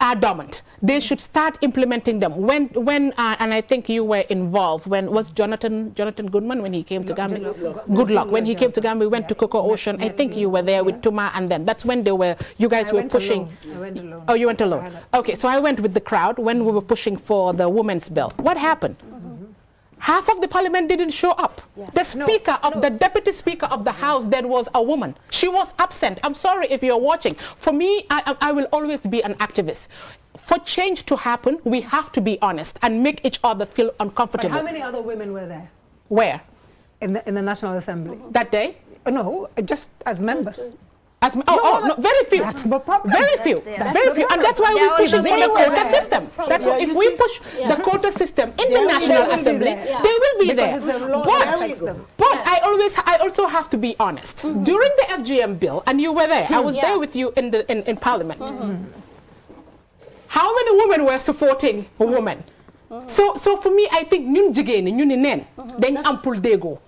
are dormant. They should start implementing them. When and I think you were involved. When was Jonathan Goodman when he came to Gambia? Good luck. When he came to Gambia, we went to Cocoa Ocean. I think you were there with Tuma and them. That's when you guys were pushing. I went alone. Oh, you went alone. Okay, so I went with the crowd when we were pushing for the women's bill. What happened? Half of the parliament didn't show up. The deputy speaker of the house then was a woman. She was absent. I'm sorry if you're watching. For me, I will always be an activist. For change to happen, we have to be honest and make each other feel uncomfortable. But how many other women were there? Where? In the National Assembly? That day? No, just as members. Very few. That's the problem. Very few. Very few. And that's why we're pushing for the quota system. That's why if we push the quota system in the National Assembly, they will be there. It's a law that affects them. But I also have to be honest. During the FGM bill, and you were there, I was there with you in Parliament. How many women were supporting a woman? So for me, I think ñun jigéen ñi ñu ni neen dañ am pour déggoo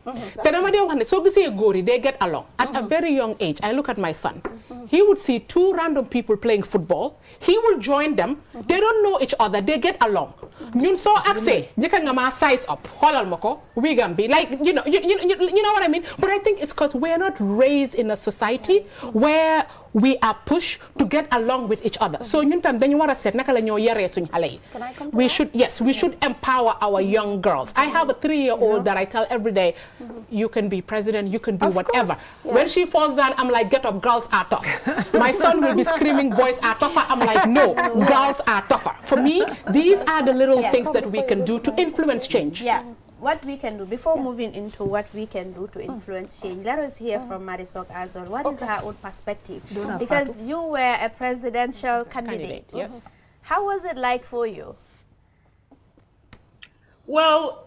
te dama dee wax ne soo gisee góor yi they get along at a very young age. I look at my son, he would see two random people playing football, he will join them, they don't know each other, they get along. ñun soo accès jëkka nga ma size up xoolal ma ko wigam bi like you know what I mean. But I think it's because we're not raised in a society where we are pushed to get along with each other. So ñun tam dañu war a seet naka la ñoo yaree suñ xale yi. We should empower our young girls. I have a 3-year-old that I tell every day, you can be president, you can be whatever. When she falls down, I'm like, get up, girls are tough. My son will be screaming, boys are tougher. I'm like, no, girls are tougher. For me, these are the little things that we can do to influence change. Yeah. What we can do, before moving into what we can do to influence change, let us hear from Marisol Azor. What is her own perspective? Because you were a presidential candidate. Yes. How was it like for you? Well,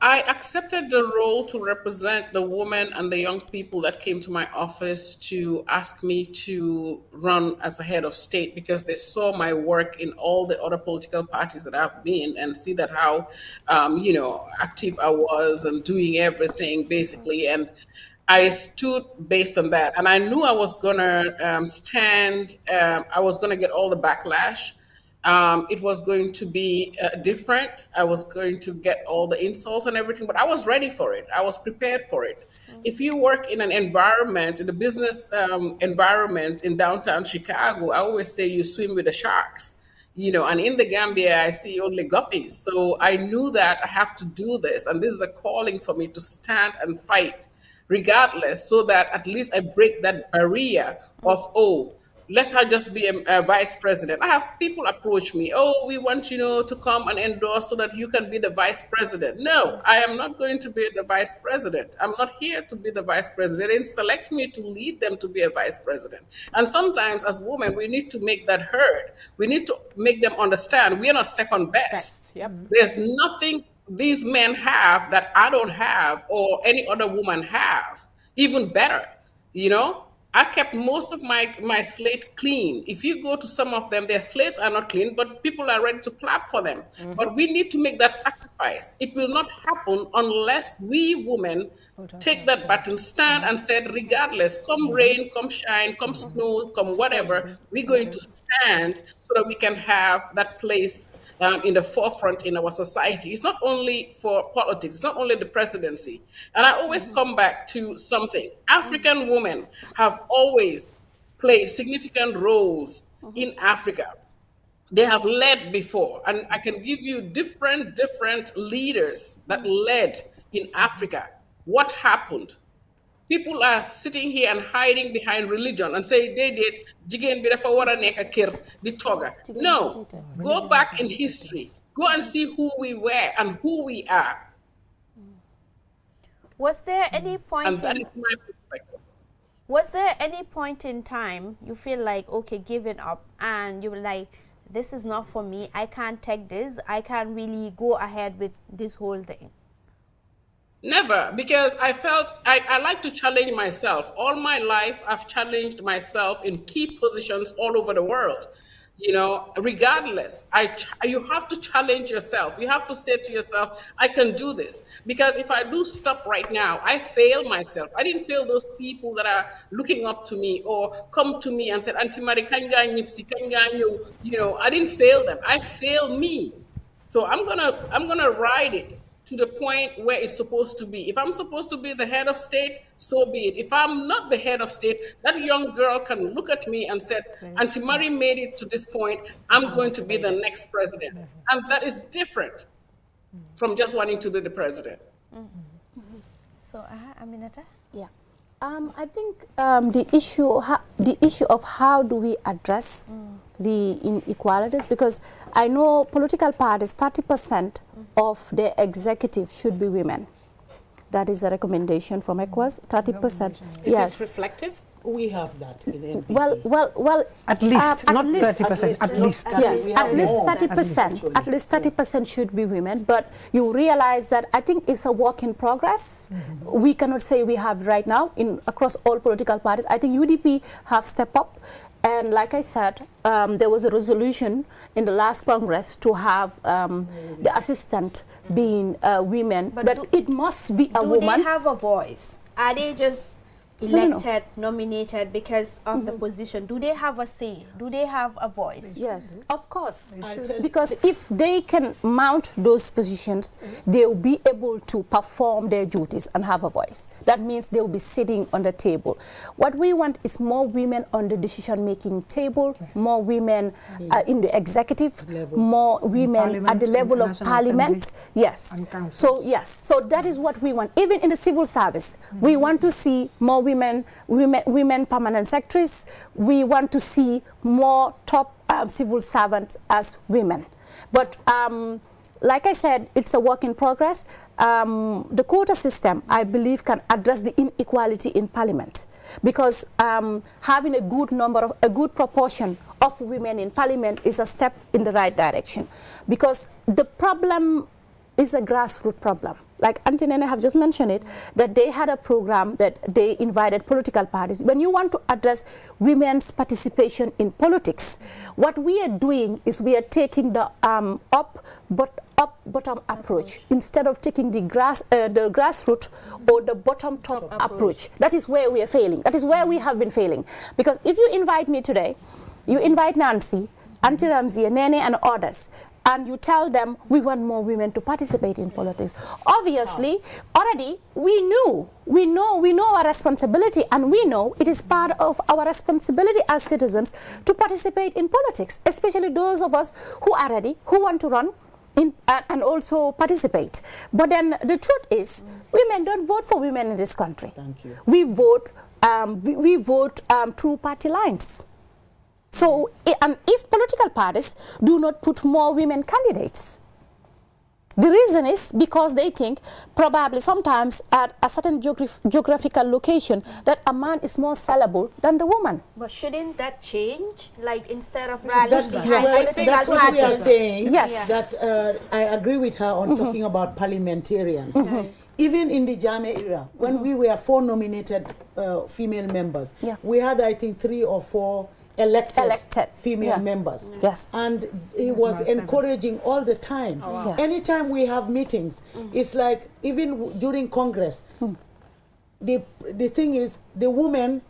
I accepted the role to represent the women and the young people that came to my office to ask me to run as a head of state because they saw my work in all the other political parties that I've been and see that how, active I was and doing everything basically. And I stood based on that. And I knew I was going to stand, I was going to get all the backlash. It was going to be different. I was going to get all the insults and everything, but I was ready for it. I was prepared for it. If you work in an environment, in the business environment in downtown Chicago, I always say you swim with the sharks. And in the Gambia, I see only guppies. So I knew that I have to do this. And this is a calling for me to stand and fight regardless, so that at least I break that barrier of, let's not just be a vice president. I have people approach me, we want to come and endorse so that you can be the vice president. No, I am not going to be the vice president. I'm not here to be the vice president. They select me to lead them to be a vice president. And sometimes as women, we need to make that heard. We need to make them understand we are not second best. Yep. There's nothing these men have that I don't have or any other woman have, even better, I kept most of my slate clean. If you go to some of them, their slates are not clean, but people are ready to clap for them. But we need to make that sacrifice. It will not happen unless we women take that baton, stand and said, regardless, come rain, come shine, come snow, come whatever, we're going to stand so that we can have that place in the forefront in our society. It's not only for politics, it's not only the presidency. And I always come back to something. African women have always played significant roles in Africa. They have led before, and I can give you different leaders that led in Africa. What happened? People are sitting here and hiding behind religion and say they did jigen bi dafa wara nek kër di toga. No, go back in history. Go and see who we were and who we are. Was there any point and that is my perspective. Was there any point in time you feel like, okay, giving up, and you were like, this is not for me, I can't take this, I can't really go ahead with this whole thing? Never, because I felt I like to challenge myself. All my life, I've challenged myself in key positions all over the world. Regardless, you have to challenge yourself. You have to say to yourself, I can do this. Because if I do stop right now, I fail myself. I didn't fail those people that are looking up to me or come to me and said, Auntie Mari, kanga nipsi, kanga you. I didn't fail them. I failed me. So I'm gonna ride it to the point where it's supposed to be. If I'm supposed to be the head of state, so be it. If I'm not the head of state, that young girl can look at me and say, Auntie Mari made it to this point, I'm going to be the next president. And that is different from just wanting to be the president. So, Aminata? Yeah. I think the issue of how do we address the inequalities, because I know political parties, 30% of their executive should be women. That is a recommendation from ECOWAS, 30%. Is this reflective? We have that in NPP. Well, at least, not 30%, at least. Yes, at least 30%. At least 30% should be women, but you realize that I think it's a work in progress. We cannot say we have right now across all political parties. I think UDP have stepped up. And like I said, there was a resolution in the last Congress to have the assistant being women, but it must be a woman. Do they have a voice? Are they just elected, nominated because of the position? Do they have a say? Do they have a voice? Yes, of course. Because if they can mount those positions, they will be able to perform their duties and have a voice. That means they will be sitting on the table. What we want is more women on the decision-making table, more women in the executive, more women at the level of parliament. Yes. So yes, so that is what we want. Even in the civil service, we want to see more women permanent secretaries. We want to see more top civil servants as women. But like I said, it's a work in progress. The quota system, I believe, can address the inequality in parliament, because having a good proportion of women in parliament is a step in the right direction, because the problem is a grassroots problem. Like Auntie Nene have just mentioned it, that they had a program that they invited political parties. When you want to address women's participation in politics, what we are doing is we are taking the bottom approach instead of taking the grassroots or the bottom-top approach. That is where we are failing. That is where we have been failing. Because if you invite me today, you invite Nancy, Auntie Ramsey, Nene, and others, and you tell them we want more women to participate in politics. Obviously, already we know our responsibility, and we know it is part of our responsibility as citizens to participate in politics, especially those of us who are ready, who want to run and also participate. But then the truth is, women don't vote for women in this country. Thank you. We vote through party lines. So, and if political parties do not put more women candidates, the reason is because they think probably sometimes at a certain geographical location that a man is more sellable than the woman. But shouldn't that change? Like instead of That's what we are saying. Yes. That I agree with her on talking about parliamentarians. Even in the Jame era, when we were 4 nominated female members, we had, I think, 3 or 4 elected female members. Yes. And he was encouraging all the time. Oh, wow. Yes. Anytime we have meetings, it's like, even during Congress, the thing is, the women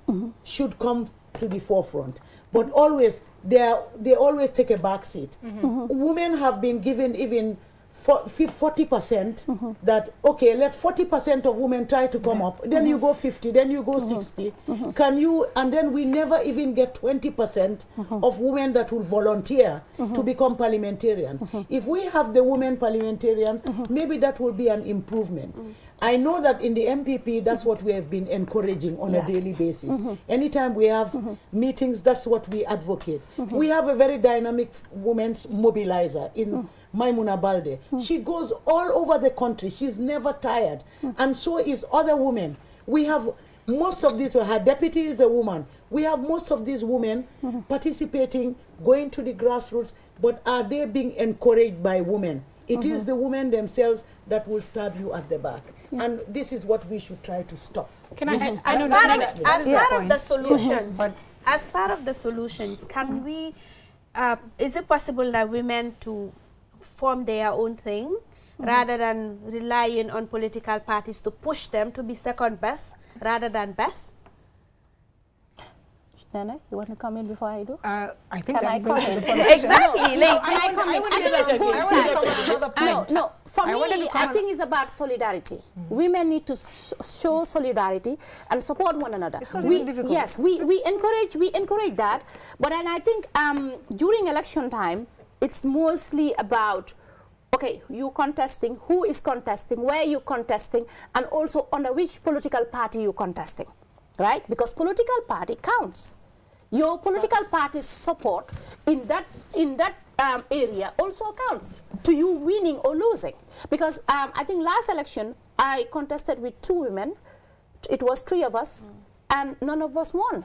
should come to the forefront. But always, they always take a back seat. Women have been given even 40%, that, okay, let 40% of women try to come up, then you go 50, then you go 60. Can you, and then we never even get 20% of women that will volunteer to become parliamentarians. If we have the women parliamentarians, maybe that will be an improvement. I know that in the MPP, that's what we have been encouraging on a daily basis. Anytime we have meetings, that's what we advocate. We have a very dynamic women's mobilizer in Maimuna Balde. She goes all over the country. She's never tired. And so is other women. We have most of these, her deputy is a woman. We have most of these women participating, going to the grassroots, but are they being encouraged by women? It is the women themselves that will stab you at the back. And this is what we should try to stop. Can I as part of the solutions, as part of the solutions, can we, is it possible that women to form their own thing rather than relying on political parties to push them to be second best rather than best? Nene, you want to come in before I do? I think Can I that brings comment? the politics. Exactly. No, for me, I think it's about solidarity. Women need to show solidarity and support one another. It's really difficult. Yes, we encourage that. But then I think during election time, it's mostly about, okay, you contesting, who is contesting, where you contesting, and also under which political party you contesting, right? Because political party counts. Your political party's support in that area also counts to you winning or losing. Because I think last election, I contested with 2 women. It was 3 of us, and none of us won.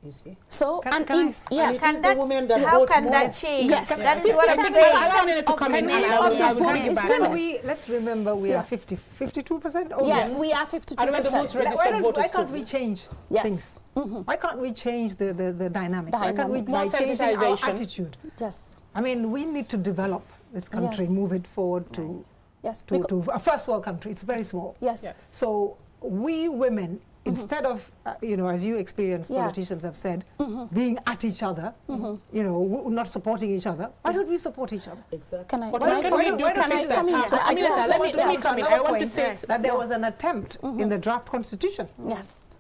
You see? So, Can and I- in, And yes, it is the women that how vote can more. that change? Yes. That is what I'm Allow saying. me to come in. women and of I the will vote bring it is back. women. Let's remember we are 52%. Oh, yes, we are 52%. I remember the most Why, registered voters why can't too. we change Yes. things? Why can't we change the dynamics? Why can't we, Dynamics. by changing our Sensitization. attitude? Yes, I mean, we need to develop this country, Yes. move it forward to yes, to a first world country. It's very small. yes. Yes. So we women, instead of, as you experience, Yeah. politicians have said, being at each other, not supporting each other, why don't we support each other? Exactly. Can I, What can can I, we can do I to fix that? come in? Minister, I just let want me to come in. another I want to point say that there was an attempt in the draft constitution yes.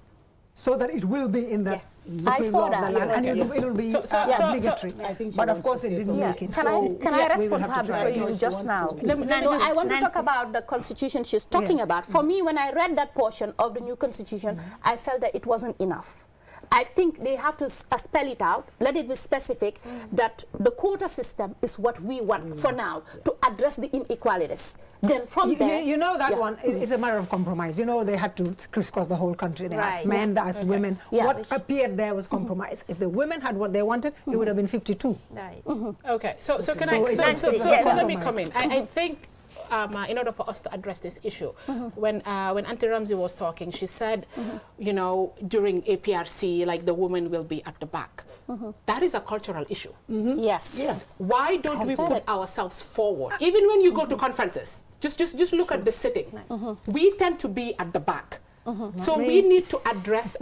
so that it will be in the I supreme saw law of that. the land, and Yeah. it will be So- yes. obligatory. I think she But of wants course to it say didn't something. make it. Can So I we will respond have to her to try. before you She just wants now? to. Let me No, just- I want to talk Nancy. about the constitution she's talking Yes. about. For me, when I read that portion of the new constitution, I felt that it wasn't enough. I think they have to spell it out, let it be specific that the quota system is what we want for now to address the inequalities. Then from there... You know that Yeah. one, it's a matter of compromise. You know, they had to crisscross the whole country. They asked Right. men, they asked women. Yeah. What appeared there was compromise. If the women had what they wanted, it would have been 52. Right. Okay, so can So I? it's Nancy, So yes. let me come in. I think. In order for us to address this issue, when Auntie Ramsey was talking, she said, during APRC, like the women will be at the back. That is a cultural issue. Yes. Why don't we said put it. ourselves forward? Even when you go to conferences, just look at the sitting. We tend to be at the back. So we need to address,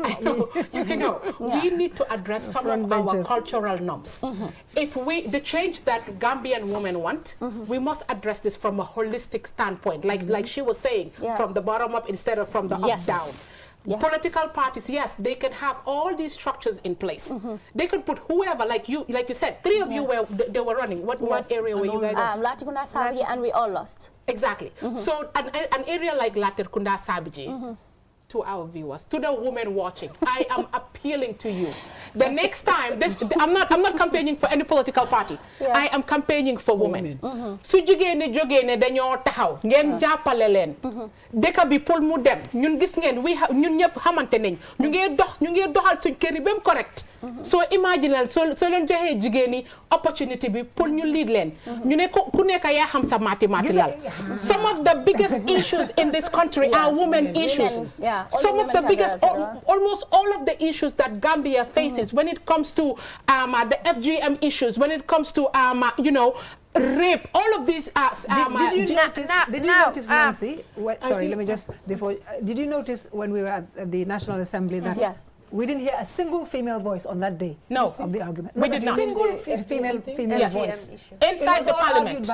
we need to address some Front of our benches. cultural norms. If the change that Gambian women want, we must address this from a holistic standpoint, like she was saying, Yeah. from the bottom up instead of from the Yes. up down. Yes. Political parties, yes, they can have all these structures in place. They can put whoever, like you said, three of you they were running. What area were you guys? Latikunda Savia, and we all lost. Exactly. So an area like Latrikunda Sabiji, to our viewers, to the women watching, I am appealing to you. The next time, I'm not campaigning for any political party. Yeah. I am campaigning for women. Su jigéen ñi jógee ne dañoo taxaw ngeen jàppale leen. Dëkk bi pour mu dem ñun gis ngeen ñun ñëpp xamante nañ ñu ngi doxal suñ kër yi ba mu correct. So imaginal soo leen joxee jigéen ñi opportunity bi pour ñu lead leen. ñu ne ku nekk yaa xam sa maati lal. Some of the biggest issues in this country are women issues. Yeah, all Some the of the women biggest, can address it, almost all of the issues that Gambia faces when it comes to the FGM issues, when it comes to rape, all of these Did you notice, Nancy? Sorry, let me just before. Did you notice when we were at the National Assembly that Yes. we didn't hear a single female voice on that day? No. Of the argument. We did not. A single FGM female thing? Yes. voice. Inside the parliament.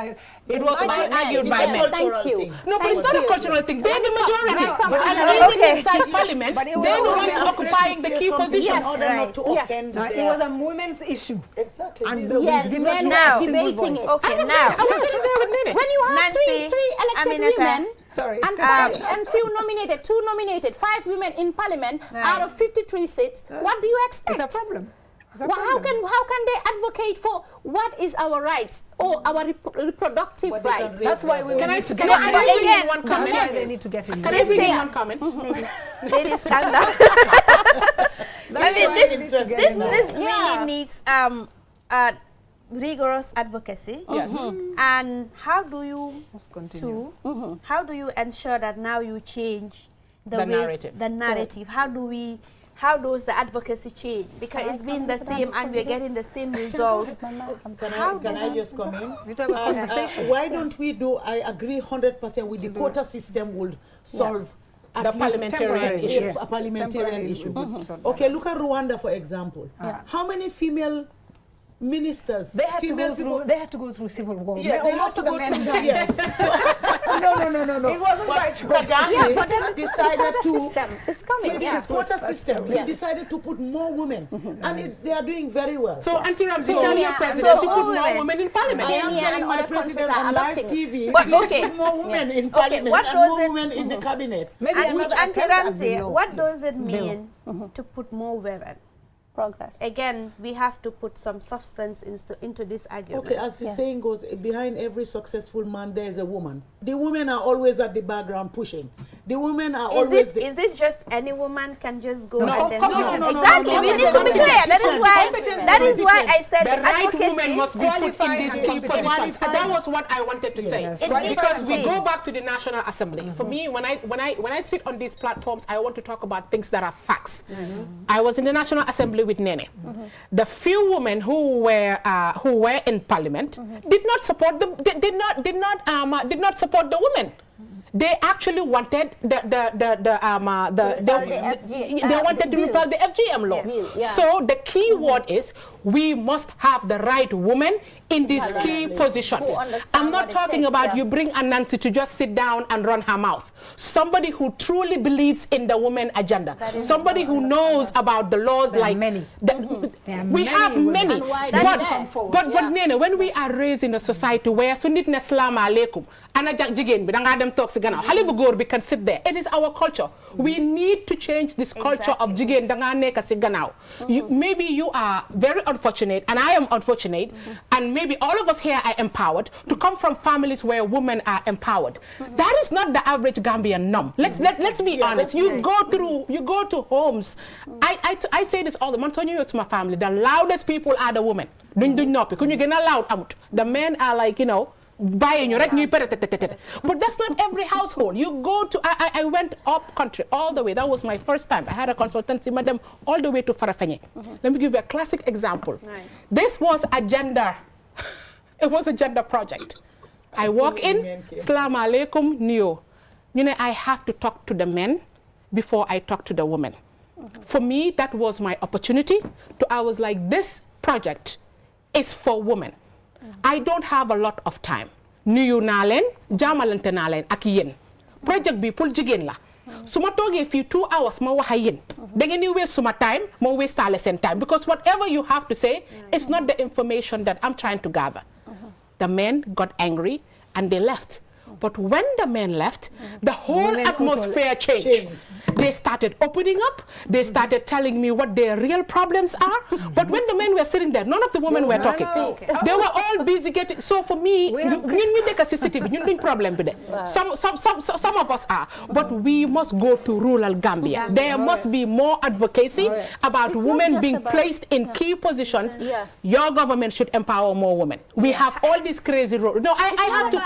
It was all argued by men. Thank you. No, but it's not a cultural thing. They're the majority. And Okay. even inside parliament, But it was they're the all ones about occupying the key positions. In order not to Yes. offend It was a women's issue. exactly. And These the- are we Yes, did not men hear a are single debating voice. it. Okay, I was now. sitting there with Nene. When you have Nancy, three elected Aminata. women Sorry. and few nominated, 2 nominated, 5 women in parliament out of 53 seats, what do you expect? It's a problem. It's a Well, how problem. can they advocate for what is our rights or our reproductive But they can rights? raise That's why we Can I need to can get I in bring there. in again, one That's why comment? they need to get in Can there. I bring in Yes. one comment? Ladies, calm down. I mean, why we need to get in there. this really needs rigorous advocacy. Yes. And how do you Let's continue. how do you ensure that now you change The way, narrative. The narrative. How does the advocacy change? Because it's been the same and we're getting the same results. Can I just come in? We have a conversation. Why don't we do, I agree 100% with the quota system would solve at The least parliamentarian temporary- issue. a parliamentarian Temporary issue. issue. Okay, look at Rwanda, for example. How many female ministers? They had to female go through. people- They had to go through civil war. Yeah, they Most have of to the go men through- died. yes. No. It wasn't by choice. Kagame But then decided quota to system is coming. with Yeah. his quota system, he Yes. decided to put more women, and they are doing very well. So, Auntie Ramsey, So, tell your yeah, president to so put all more women. women in parliament. I am Yeah, telling and my other president countries are on live adopting it. TV, But please okay. put more women in Okay, parliament what and does more it- women in the cabinet. Maybe And another Auntie attempt at Ramsey, the law. what does it mean to put more women? Progress. Again, we have to put some substance into this argument. Okay, as the saying goes, behind every successful man there is a woman. The women are always at the background pushing. The women are Is always it is it just any woman can just go No, and then no, exactly? We need to be clear. That is why I said the right advocacy woman must be put in these key positions. And that was what I wanted to say. It needs Because to we change. go back to the National Assembly. For me, when I sit on these platforms, I want to talk about things that are facts. I was in the National Assembly with Nene. The few women who were in Parliament did not support did not support the women. They actually wanted they wanted to repeal the FGM law. So the key word is we must have the right woman in these key positions. I'm not talking about you bring a Nancy to just sit down and run her mouth. Somebody who truly believes in the women agenda. Somebody who knows about the laws like many. We have many. But Nene, when we are raised in a society where sunnit na salam alaikum, ana jigen bi da nga dem tok ci gannaaw xale bu góor bi can sit there. It is our culture. We need to change this culture of jigen da nga nekk ci gannaaw. Maybe you are very unfortunate and I am unfortunate and maybe all of us here are empowered to come from families where women are empowered. That is not the average Gambian norm. Let's be honest. You go to homes. I say this all the time to my family. The loudest people are the women. Duñ noppi ku ñu gën a loud amut. The men are like, you know, buying you right. But that's not every household. You go to I went up country all the way. That was my first time. I had a consultancy madam all the way to Farafenni. Let me give you a classic example. This was a gender it was a gender project. I walk in, Salaam alaikum, Neo. You know, I have to talk to the men before I talk to the women. For me, that was my opportunity. I was like, this project is for women. I don't have a lot of time. Nuyu naa leen, jaamalante naa leen ak yéen. Project bi pour jigéen la. Su ma toogee fii 2 hours ma wax ak yéen. Da ngeen di waste suma time, ma waste taale seen time. Because whatever you have to say, it's not the information that I'm trying to gather. The men got angry and they left. But when the men left, the whole atmosphere changed. They started opening up. They started telling me what their real problems are. But when the men were sitting there, none of the women were talking. They were all busy getting. So for me, we make a CCTV. You need problem with it. Some of us are, but we must go to rural Gambia. There must be more advocacy about women being placed in key positions. Your government should empower more women. We have all these crazy rules. No, I have to.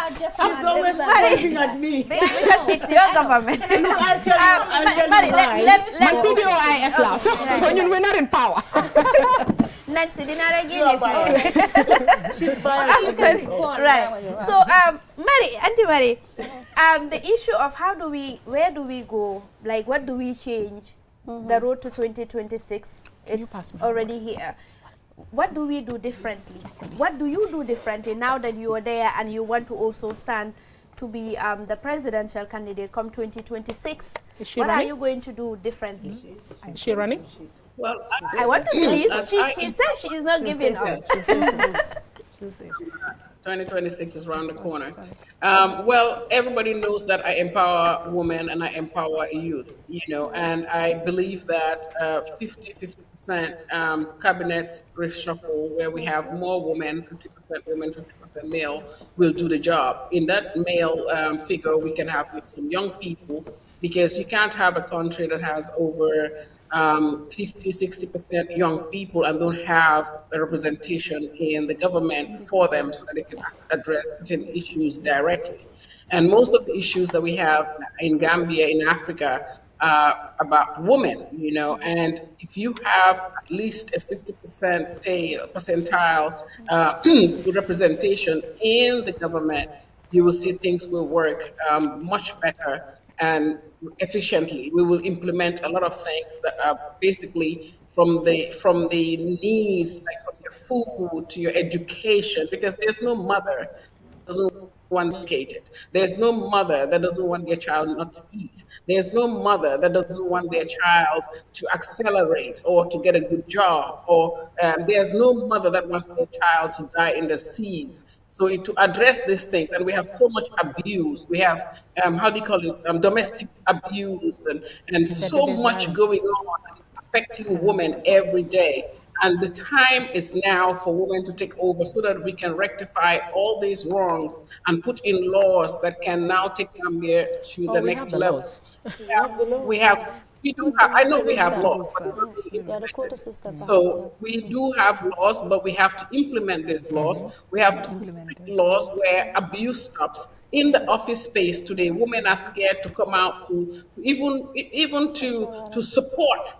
Pointing at me. Because it's your government. I'll tell you let PDOIS law. So we're not in power. Nancy, she's biased. Right. So, Auntie Marie, the issue of where do we go? Like, what do we change? The road to 2026, it's already here. What do we do differently? What do you do differently now that you are there and you want to also stand to be the presidential candidate come 2026? What are you going to do differently? Is she running? Well, I want to believe she said she is not giving up. 2026 is around the corner. Well, everybody knows that I empower women and I empower youth, you know, and I believe that 50% cabinet reshuffle where we have more women, 50% women, 50% male, will do the job. In that male figure, we can have some young people, because you can't have a country that has over 50-60% young people and don't have a representation in the government for them so that they can address certain issues directly. And most of the issues that we have in Gambia, in Africa, are about women, you know, and if you have at least a 50% percentile representation in the government, you will see things will work much better and efficiently. We will implement a lot of things that are basically from the needs, like from your food to your education, because there's no mother that doesn't want to educate it. There's no mother that doesn't want their child not to eat. There's no mother that doesn't want their child to accelerate or to get a good job, or there's no mother that wants their child to die in the seas. So to address these things, and we have so much abuse, we have, domestic abuse, and so much going on, and it's affecting women every day. And the time is now for women to take over so that we can rectify all these wrongs and put in laws that can now take Gambia to Oh, the we have next the level. laws. We have, we do have, I know we have system. laws, but they're not being Yeah, the quota implemented. system. So we do have laws, but we have to implement these laws. We have to put strict laws where abuse stops. In the office space today, women are scared to come out to even to support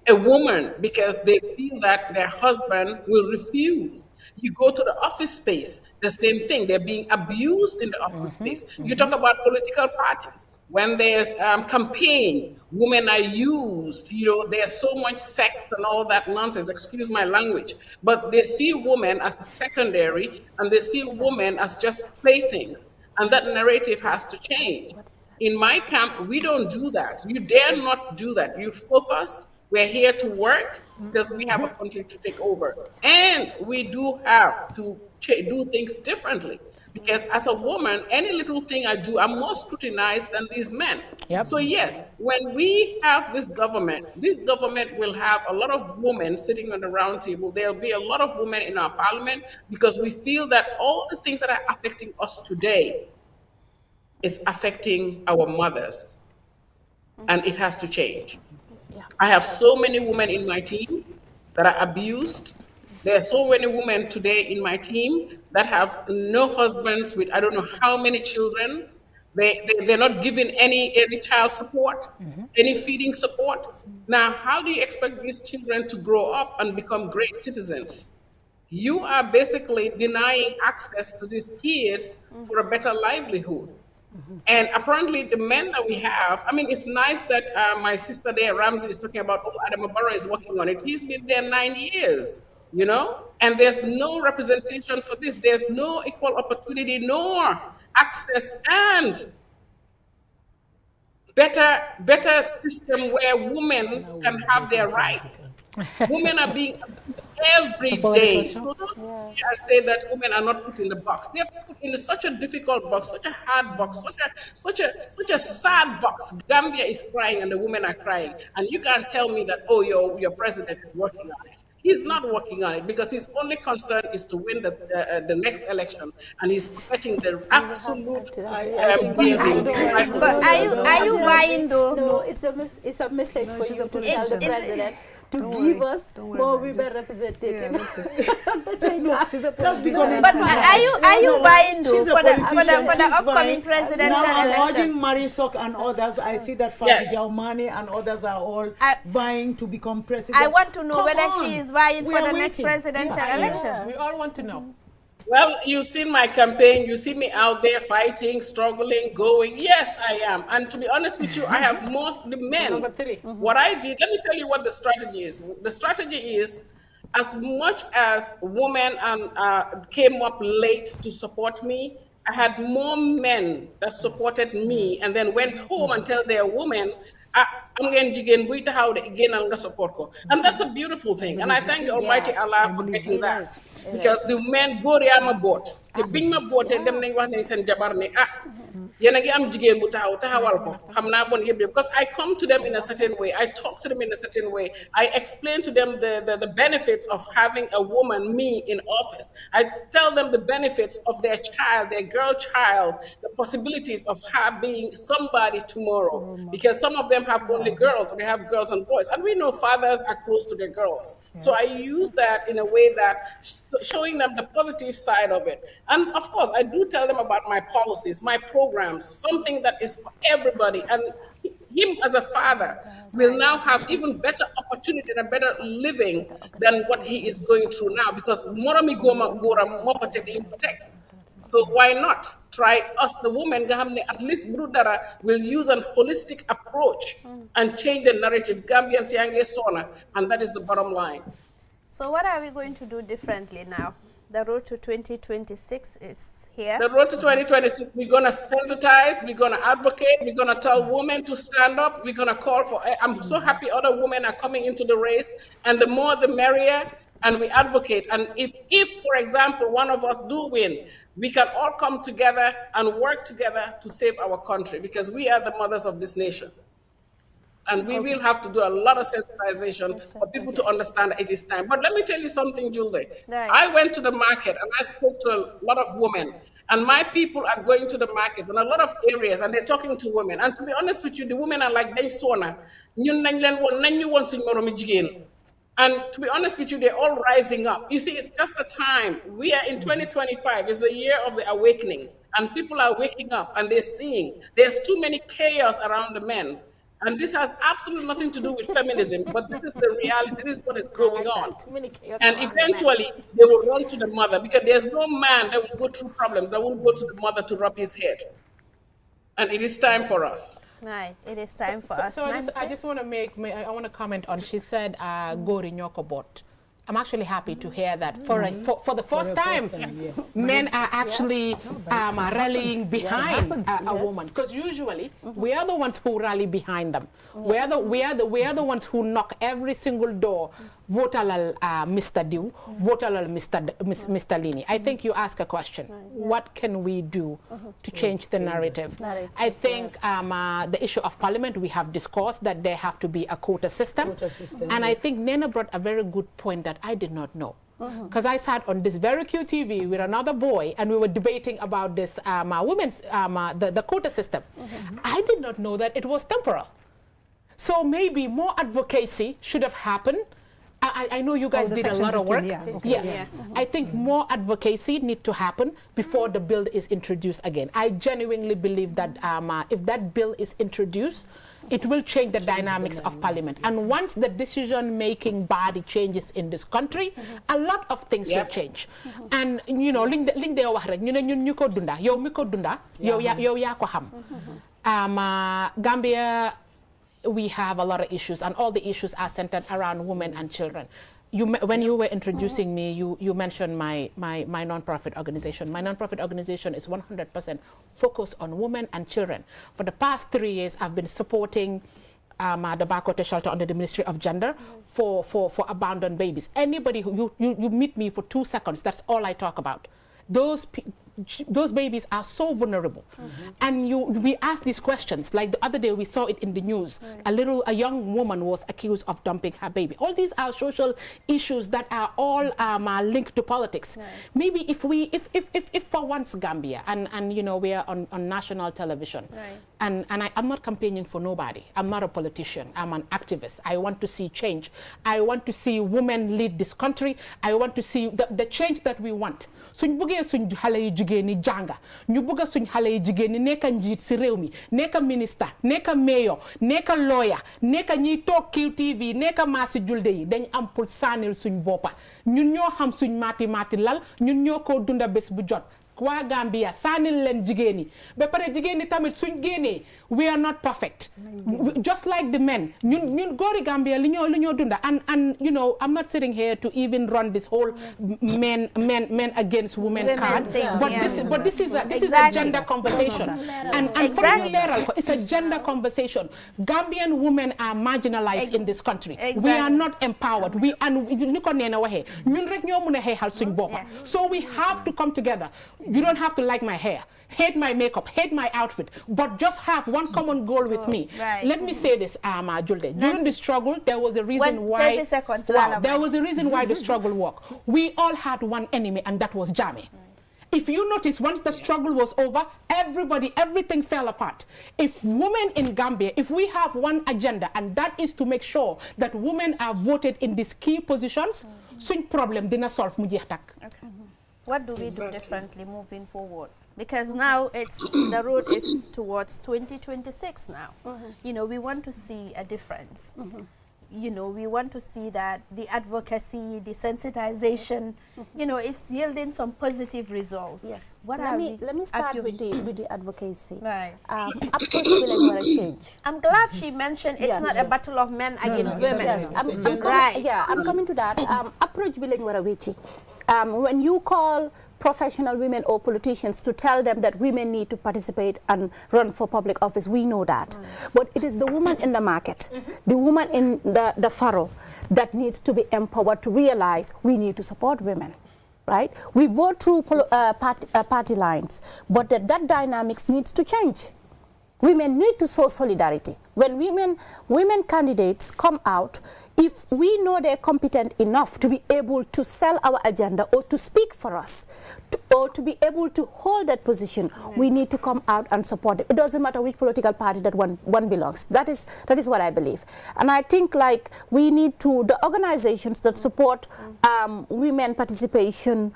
a woman because they feel that their husband will refuse. You go to the office space, the same thing. They're being abused in the office space. You talk about political parties. When there's campaign, women are used. You know, there's so much sex and all that nonsense. Excuse my language, but they see women as secondary, and they see women as just playthings. And that narrative has to change. In my camp, we don't do that. You dare not do that. You focused. We're here to work because we have a country to take over. And we do have to do things differently. Because as a woman, any little thing I do, I'm more scrutinized than these men. Yep. So yes, when we have this government will have a lot of women sitting on the round table. There'll be a lot of women in our parliament because we feel that all the things that are affecting us today is affecting our mothers. And it has to change. I have so many women in my team that are abused. There are so many women today in my team that have no husbands with I don't know how many children. They're not given any child support, any feeding support. Now, how do you expect these children to grow up and become great citizens? You are basically denying access to these kids for a better livelihood. And apparently, the men that we have, I mean, it's nice that my sister there, Ramsey, is talking about, oh, Adam Barrow is working on it. He's been there 9 years, you know? And there's no representation for this. There's no equal opportunity, nor access, and better system where women can have their rights. Women are being abused every day. So those I say that women are not put in the box. They're put in such a difficult box, such a hard box, such a sad box. Gambia is crying and the women are crying. And you can't tell me that, oh, your president is working on it. He's not working on it because his only concern is to win the next election, and he's forgetting the absolute reason. But are you buying though? No, it's a message for you to tell the president to give us more women representatives. But are you buying though for the upcoming presidential now, election? Marisok and others, I see that Yes. Fatih Jaumani and others are all vying to become president. I want to know Come whether on. she is vying We for are the next waiting. presidential election. We all want to know. Well, you've seen my campaign. You see me out there fighting, struggling, going. Yes, I am. And to be honest with you, I have mostly men. Number 3. What I did, let me tell you what the strategy is. The strategy is as much as women came up late to support me, I had more men that supported me and then went home and tell their women, I'm going to again support ko. And that's a beautiful thing. And I thank the Almighty Allah for getting that. Because the men go there ma bought. The bing ma bought them nañ wax nañ sen jabar ne yéen a ngi am jigéen bu taxawal ko xam naa bon yëpp because I come to them in a certain way, I talk to them in a certain way, I explain to them the benefits of having a woman, me, in office. I tell them the benefits of their child, their girl child, the possibilities of her being somebody tomorrow, because some of them have only girls, they have girls and boys, and we know fathers are close to their girls. So I use that in a way that showing them the positive side of it. And of course, I do tell them about my policies, my programs, something that is for everybody. And him as a father will now have even better opportunity and a better living than what he is going through now, because Morami Goma Gora protect. So why not try us, the women, at least Brudara will use a holistic approach and change the narrative. Gambians Yange Sona, and that is the bottom line. So what are we going to do differently now? The road to 2026 is here. The road to 2026, we're going to sensitize, we're going to advocate, we're going to tell women to stand up, we're going to call for, I'm so happy other women are coming into the race, and the more the merrier, and we advocate. And if, for example, one of us do win, we can all come together and work together to save our country, because we are the mothers of this nation. And we will have to do a lot of sensitization for people to understand that it is time. But let me tell you something, Julie. Right. I went to the market and I spoke to a lot of women. And my people are going to the markets in a lot of areas and they're talking to women. And to be honest with you, the women are like, they sona. And to be honest with you, they're all rising up. You see, it's just a time. We are in 2025. It's the year of the awakening. And people are waking up and they're seeing there's too many chaos around the men. And this has absolutely nothing to do with feminism, but this is the reality. This is what is going on. And eventually, they will run to the mother because there's no man that will go through problems that won't go to the mother to rub his head. And it is time for us. Right, it is time for us. So I just want to I want to comment on, she said, Gori Nyoko bot. I'm actually happy to hear that for the first time, men are actually rallying behind a woman. Because usually we are the ones who rally behind them. We are the ones who knock every single door. Vote alal Mr. Dew, vote alal Mr. Lini. I think you ask a question. What can we do to change the narrative? I think the issue of parliament, we have discussed that there have to be a quota system. And I think Nena brought a very good point that I did not know. Because I sat on this very QTV with another boy and we were debating about this the quota system. I did not know that it was temporal. So maybe more advocacy should have happened. I know you guys did a lot of work. Yes. I think more advocacy need to happen before the bill is introduced again. I genuinely believe that if that bill is introduced, it will change the dynamics of parliament. And once the decision-making body changes in this country, a lot of things will change. And you know, ling de wax rek ñu ne ñun ñu ko dunda, yow mi ko dunda, yow ya ko xam. Gambia, we have a lot of issues, and all the issues are centered around women and children. When you were introducing me, you mentioned my non-profit organization. My non-profit organization is 100% focused on women and children. For the past 3 years, I've been supporting the Bakote shelter under the Ministry of Gender for abandoned babies. Anybody who you meet me for 2 seconds, that's all I talk about. Those babies are so vulnerable. And we ask these questions. Like the other day we saw it in the news. A young woman was accused of dumping her baby. All these are social issues that are all linked to politics. Maybe if for once Gambia, and you know, we are on national television, and I'm not campaigning for nobody. I'm not a politician. I'm an activist. I want to see change. I want to see women lead this country. I want to see the change that we want. Suñ bëggee suñ xale yi jigéen ñi jànga ñu bëgg suñ xale yi jigéen ñi nekk njiit si réew mi nekk ministre nekk mayor nekk lawyer nekk ñiy toog QTV nekk maasi julde yi dañ am pour saanil suñ boppa ñun ñoo xam suñ maati lal ñun ñoo ko dunda bés bu jot waa Gambia saanil leen jigéen ñi ba pare jigéen ñi tamit suñ génnee we are not perfect just like the men ñun góori Gambia li ñoo dunda and you know, I'm not sitting here to even run this whole men against women card, but this is a gender conversation and it's a gender conversation. Gambian women are marginalized in this country. We are not empowered. So we have to come together. You don't have to like my hair, hate my makeup, hate my outfit, but just have one common goal with me. Let me say this, Julde. During the struggle, there was a reason why. 30 seconds. There was a reason why the struggle worked. We all had one enemy, and that was Jammeh. If you notice, once the struggle was over, everything fell apart. If women in Gambia, if we have one agenda, and that is to make sure that women are voted in these key positions, such problem dina solve mu jeex tak. What do we do differently moving forward? Because now the road is towards 2026 now. You know, we want to see a difference. You know, we want to see that the advocacy, the sensitization, you know, is yielding some positive results. Yes. Let me start with the advocacy. Right. Approach will change. I'm glad she mentioned it's not a battle of men against women. Yes, I'm coming to that. Approach will when you call professional women or politicians to tell them that women need to participate and run for public office, we know that. But it is the woman in the market, the woman in the furrow that needs to be empowered to realize we need to support women. Right? We vote through party lines, but that dynamics needs to change. Women need to show solidarity. When women candidates come out, if we know they're competent enough to be able to sell our agenda or to speak for us, or to be able to hold that position, we need to come out and support it. It doesn't matter which political party that one belongs. That is what I believe. And I think like we need to, the organizations that support women participation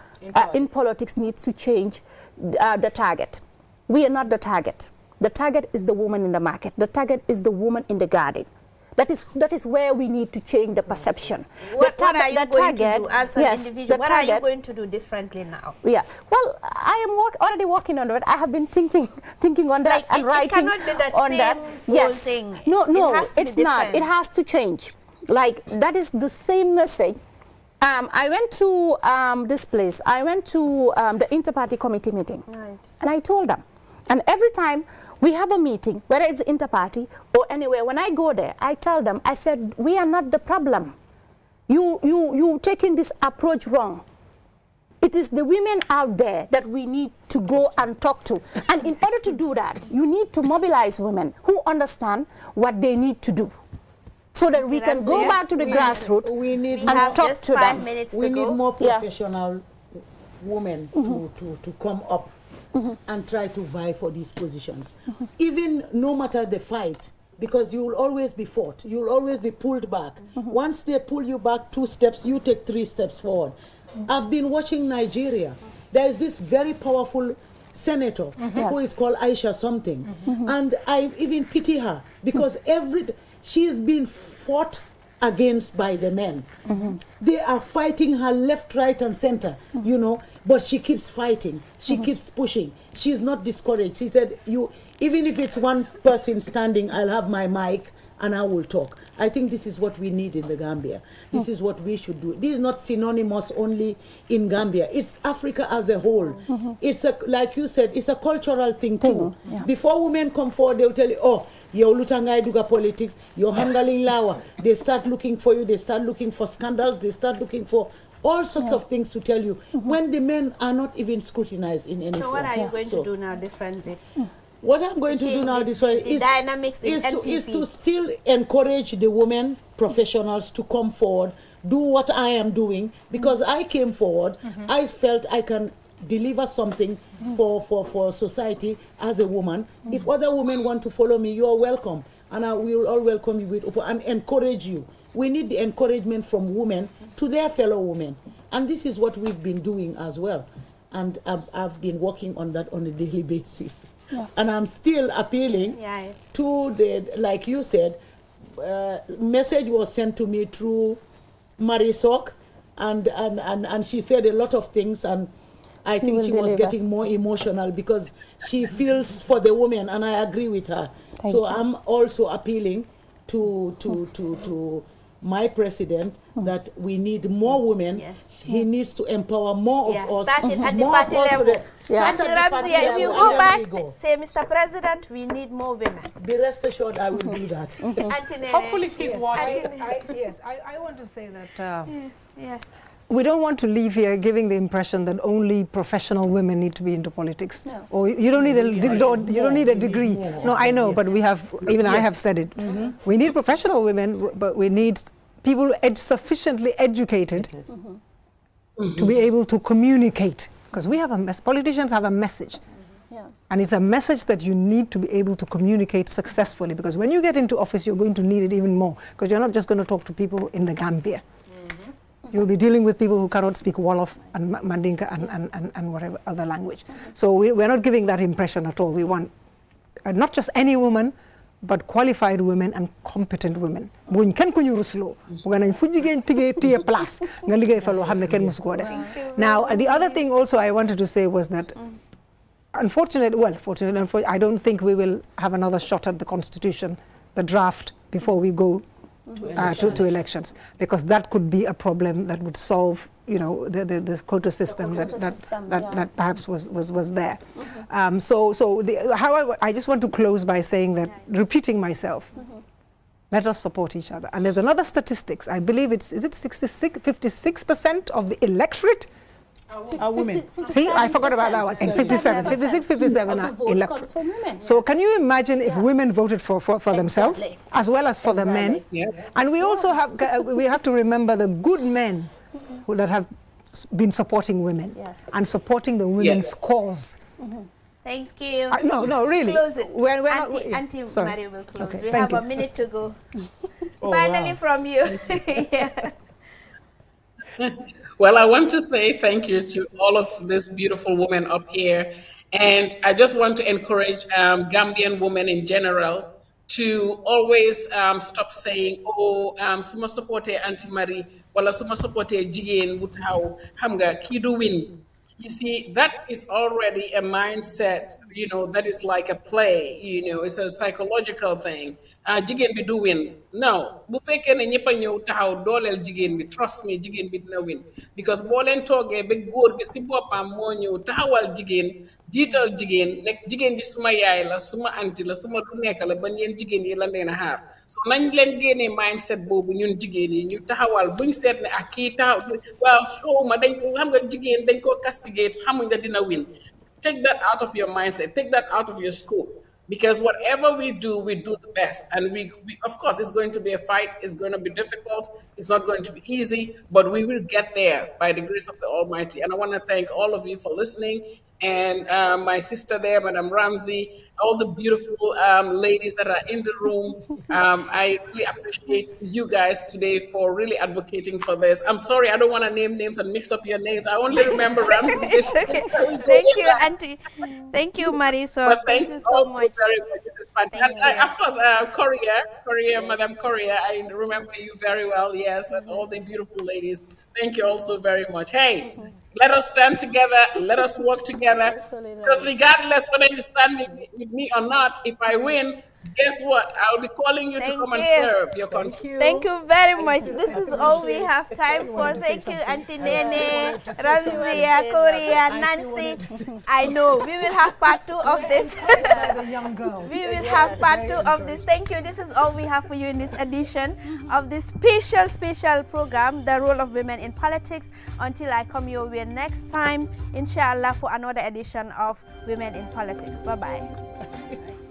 in politics needs to change the target. We are not the target. The target is the woman in the market. The target is the woman in the garden. That is where we need to change the perception. What are you going to do as an individual? What are you going to do differently now? Yeah. Well, I am already working on it. I have been thinking on that like and writing it cannot be that on same that. Yes. Thing. No, it's not. It has to change. Like that is the same message. I went to this place. I went to the inter-party committee meeting, and I told them. And every time we have a meeting, whether it's inter-party or anywhere, when I go there, I tell them, I said, we are not the problem. You taking this approach wrong. It is the women out there that we need to go and talk to. And in order to do that, you need to mobilize women who understand what they need to do, so that we can go back to the grassroots and talk to them. We need more professional women to come up and try to vie for these positions. Even no matter the fight, because you will always be fought, you will always be pulled back. Once they pull you back 2 steps, you take 3 steps forward. I've been watching Nigeria. There is this very powerful senator who is called Aisha something. And I even pity her because she's been fought against by the men. They are fighting her left, right, and center, you know, but she keeps fighting. She keeps pushing. She's not discouraged. She said, even if it's one person standing, I'll have my mic and I will talk. I think this is what we need in the Gambia. This is what we should do. This is not synonymous only in Gambia. It's Africa as a whole. It's like you said, it's a cultural thing too. Before women come forward, they'll tell you, oh, you're lutangai duga politics, you're handling lawa. They start looking for you, they start looking for scandals, they start looking for all sorts of things to tell you when the men are not even scrutinized in any form. So what are you going to do now differently? What I'm going to do now this way is to still encourage the women professionals to come forward, do what I am doing, because I came forward, I felt I can deliver something for society as a woman. If other women want to follow me, you are welcome, and we will all welcome you with open and encourage you. We need the encouragement from women to their fellow women, and this is what we've been doing as well, and I've been working on that on a daily basis. And I'm still appealing to the, like you said, message was sent to me through Marisok, and she said a lot of things, and I think she was getting more emotional because she feels for the women, and I agree with her. So I'm also appealing to my president that we need more women. He needs to empower more of us. Start at the party level. If you go back, say, Mr. President, we need more women. Be rest assured, I will do that. Hopefully he's watching. I want to say that we don't want to leave here giving the impression that only professional women need to be into politics. No. Or you don't need a degree. No, I know, but we have, even I have said it. We need professional women, but we need people sufficiently educated to be able to communicate. Because we have politicians have a message. And it's a message that you need to be able to communicate successfully, because when you get into office, you're going to need it even more, because you're not just going to talk to people in the Gambia. You'll be dealing with people who cannot speak Wolof and Mandinka and whatever other language. So we're not giving that impression at all. We want not just any woman, but qualified women and competent women. Now, the other thing also I wanted to say was that unfortunately, I don't think we will have another shot at the Constitution, the draft, before we go to elections, because that could be a problem that would solve, you know, the quota system that perhaps was there. However, I just want to close by saying that, repeating myself, let us support each other. And there's another statistics. I believe it's 56% of the electorate Are women. See, I forgot about that one. It's 57, 56, 57 are electorate. So can you imagine if women voted for themselves as well as for the men? Yeah. And we also have to remember the good men that have been supporting women and supporting the women's cause. Thank you. No, really. Close it. Auntie Marie will close. Okay, we thank have you. a minute to go. Oh, Finally, wow. from you. Yeah. Well, I want to say thank you to all of these beautiful women up here. And I just want to encourage Gambian women in general to always stop saying, oh, suma supporte Auntie Marie, wala suma supporte Jigen Butaw, Hamga, Kidu win. You see, that is already a mindset, that is like a play, it's a psychological thing. Jigéen bi du win. No, bu fekkee ne ñëpp a ñëw taxaw dooleel jigéen bi, trust me, jigéen bi dina win. Because boo leen toogee ba góor bi si boppam moo ñëw taxawal jigéen, jiital jigéen, nekk jigéen ji suma yaay la, suma anti la, suma lu nekk la, ba yéen jigéen yi la leen a xaar. So nañ leen génnee mindset boobu ñun jigéen yi ñu taxawal buñ seet ne ak kii taxaw waaw xaw ma dañ xam nga jigéen dañ koo castigate xamuñ nga dina win. Take that out of your mindset, take that out of your scope. Because whatever we do the best. And we of course, it's going to be a fight. It's going to be difficult. It's not going to be easy, but we will get there by the grace of the Almighty. And I want to thank all of you for listening. And my sister there, Madam Ramsey, all the beautiful ladies that are in the room. I really appreciate you guys today for really advocating for this. I'm sorry, I don't want to name names and mix up your names. I only remember Ramsey. Okay. Thank you, Auntie. Thank you, Marisol. But Thank you so much. very much. This is fantastic. And of course, Korea, Madam Korea, I remember you very well. Yes, and all the beautiful ladies. Thank you also very much. Hey, let us stand together. Let us work together. Because regardless whether you stand with me or not, if I win, guess what? I'll be calling you to come and serve your country. Thank you very much. This is all we have time for. Thank you, Auntie Nene, Ramzia, Korea, Nancy. I know we will have part 2 of this. We will have part 2 of this. Thank you. This is all we have for you in this edition of this special program, The Role of Women in Politics. Until I come your way next time, inshallah, for another edition of Women in Politics. Bye-bye.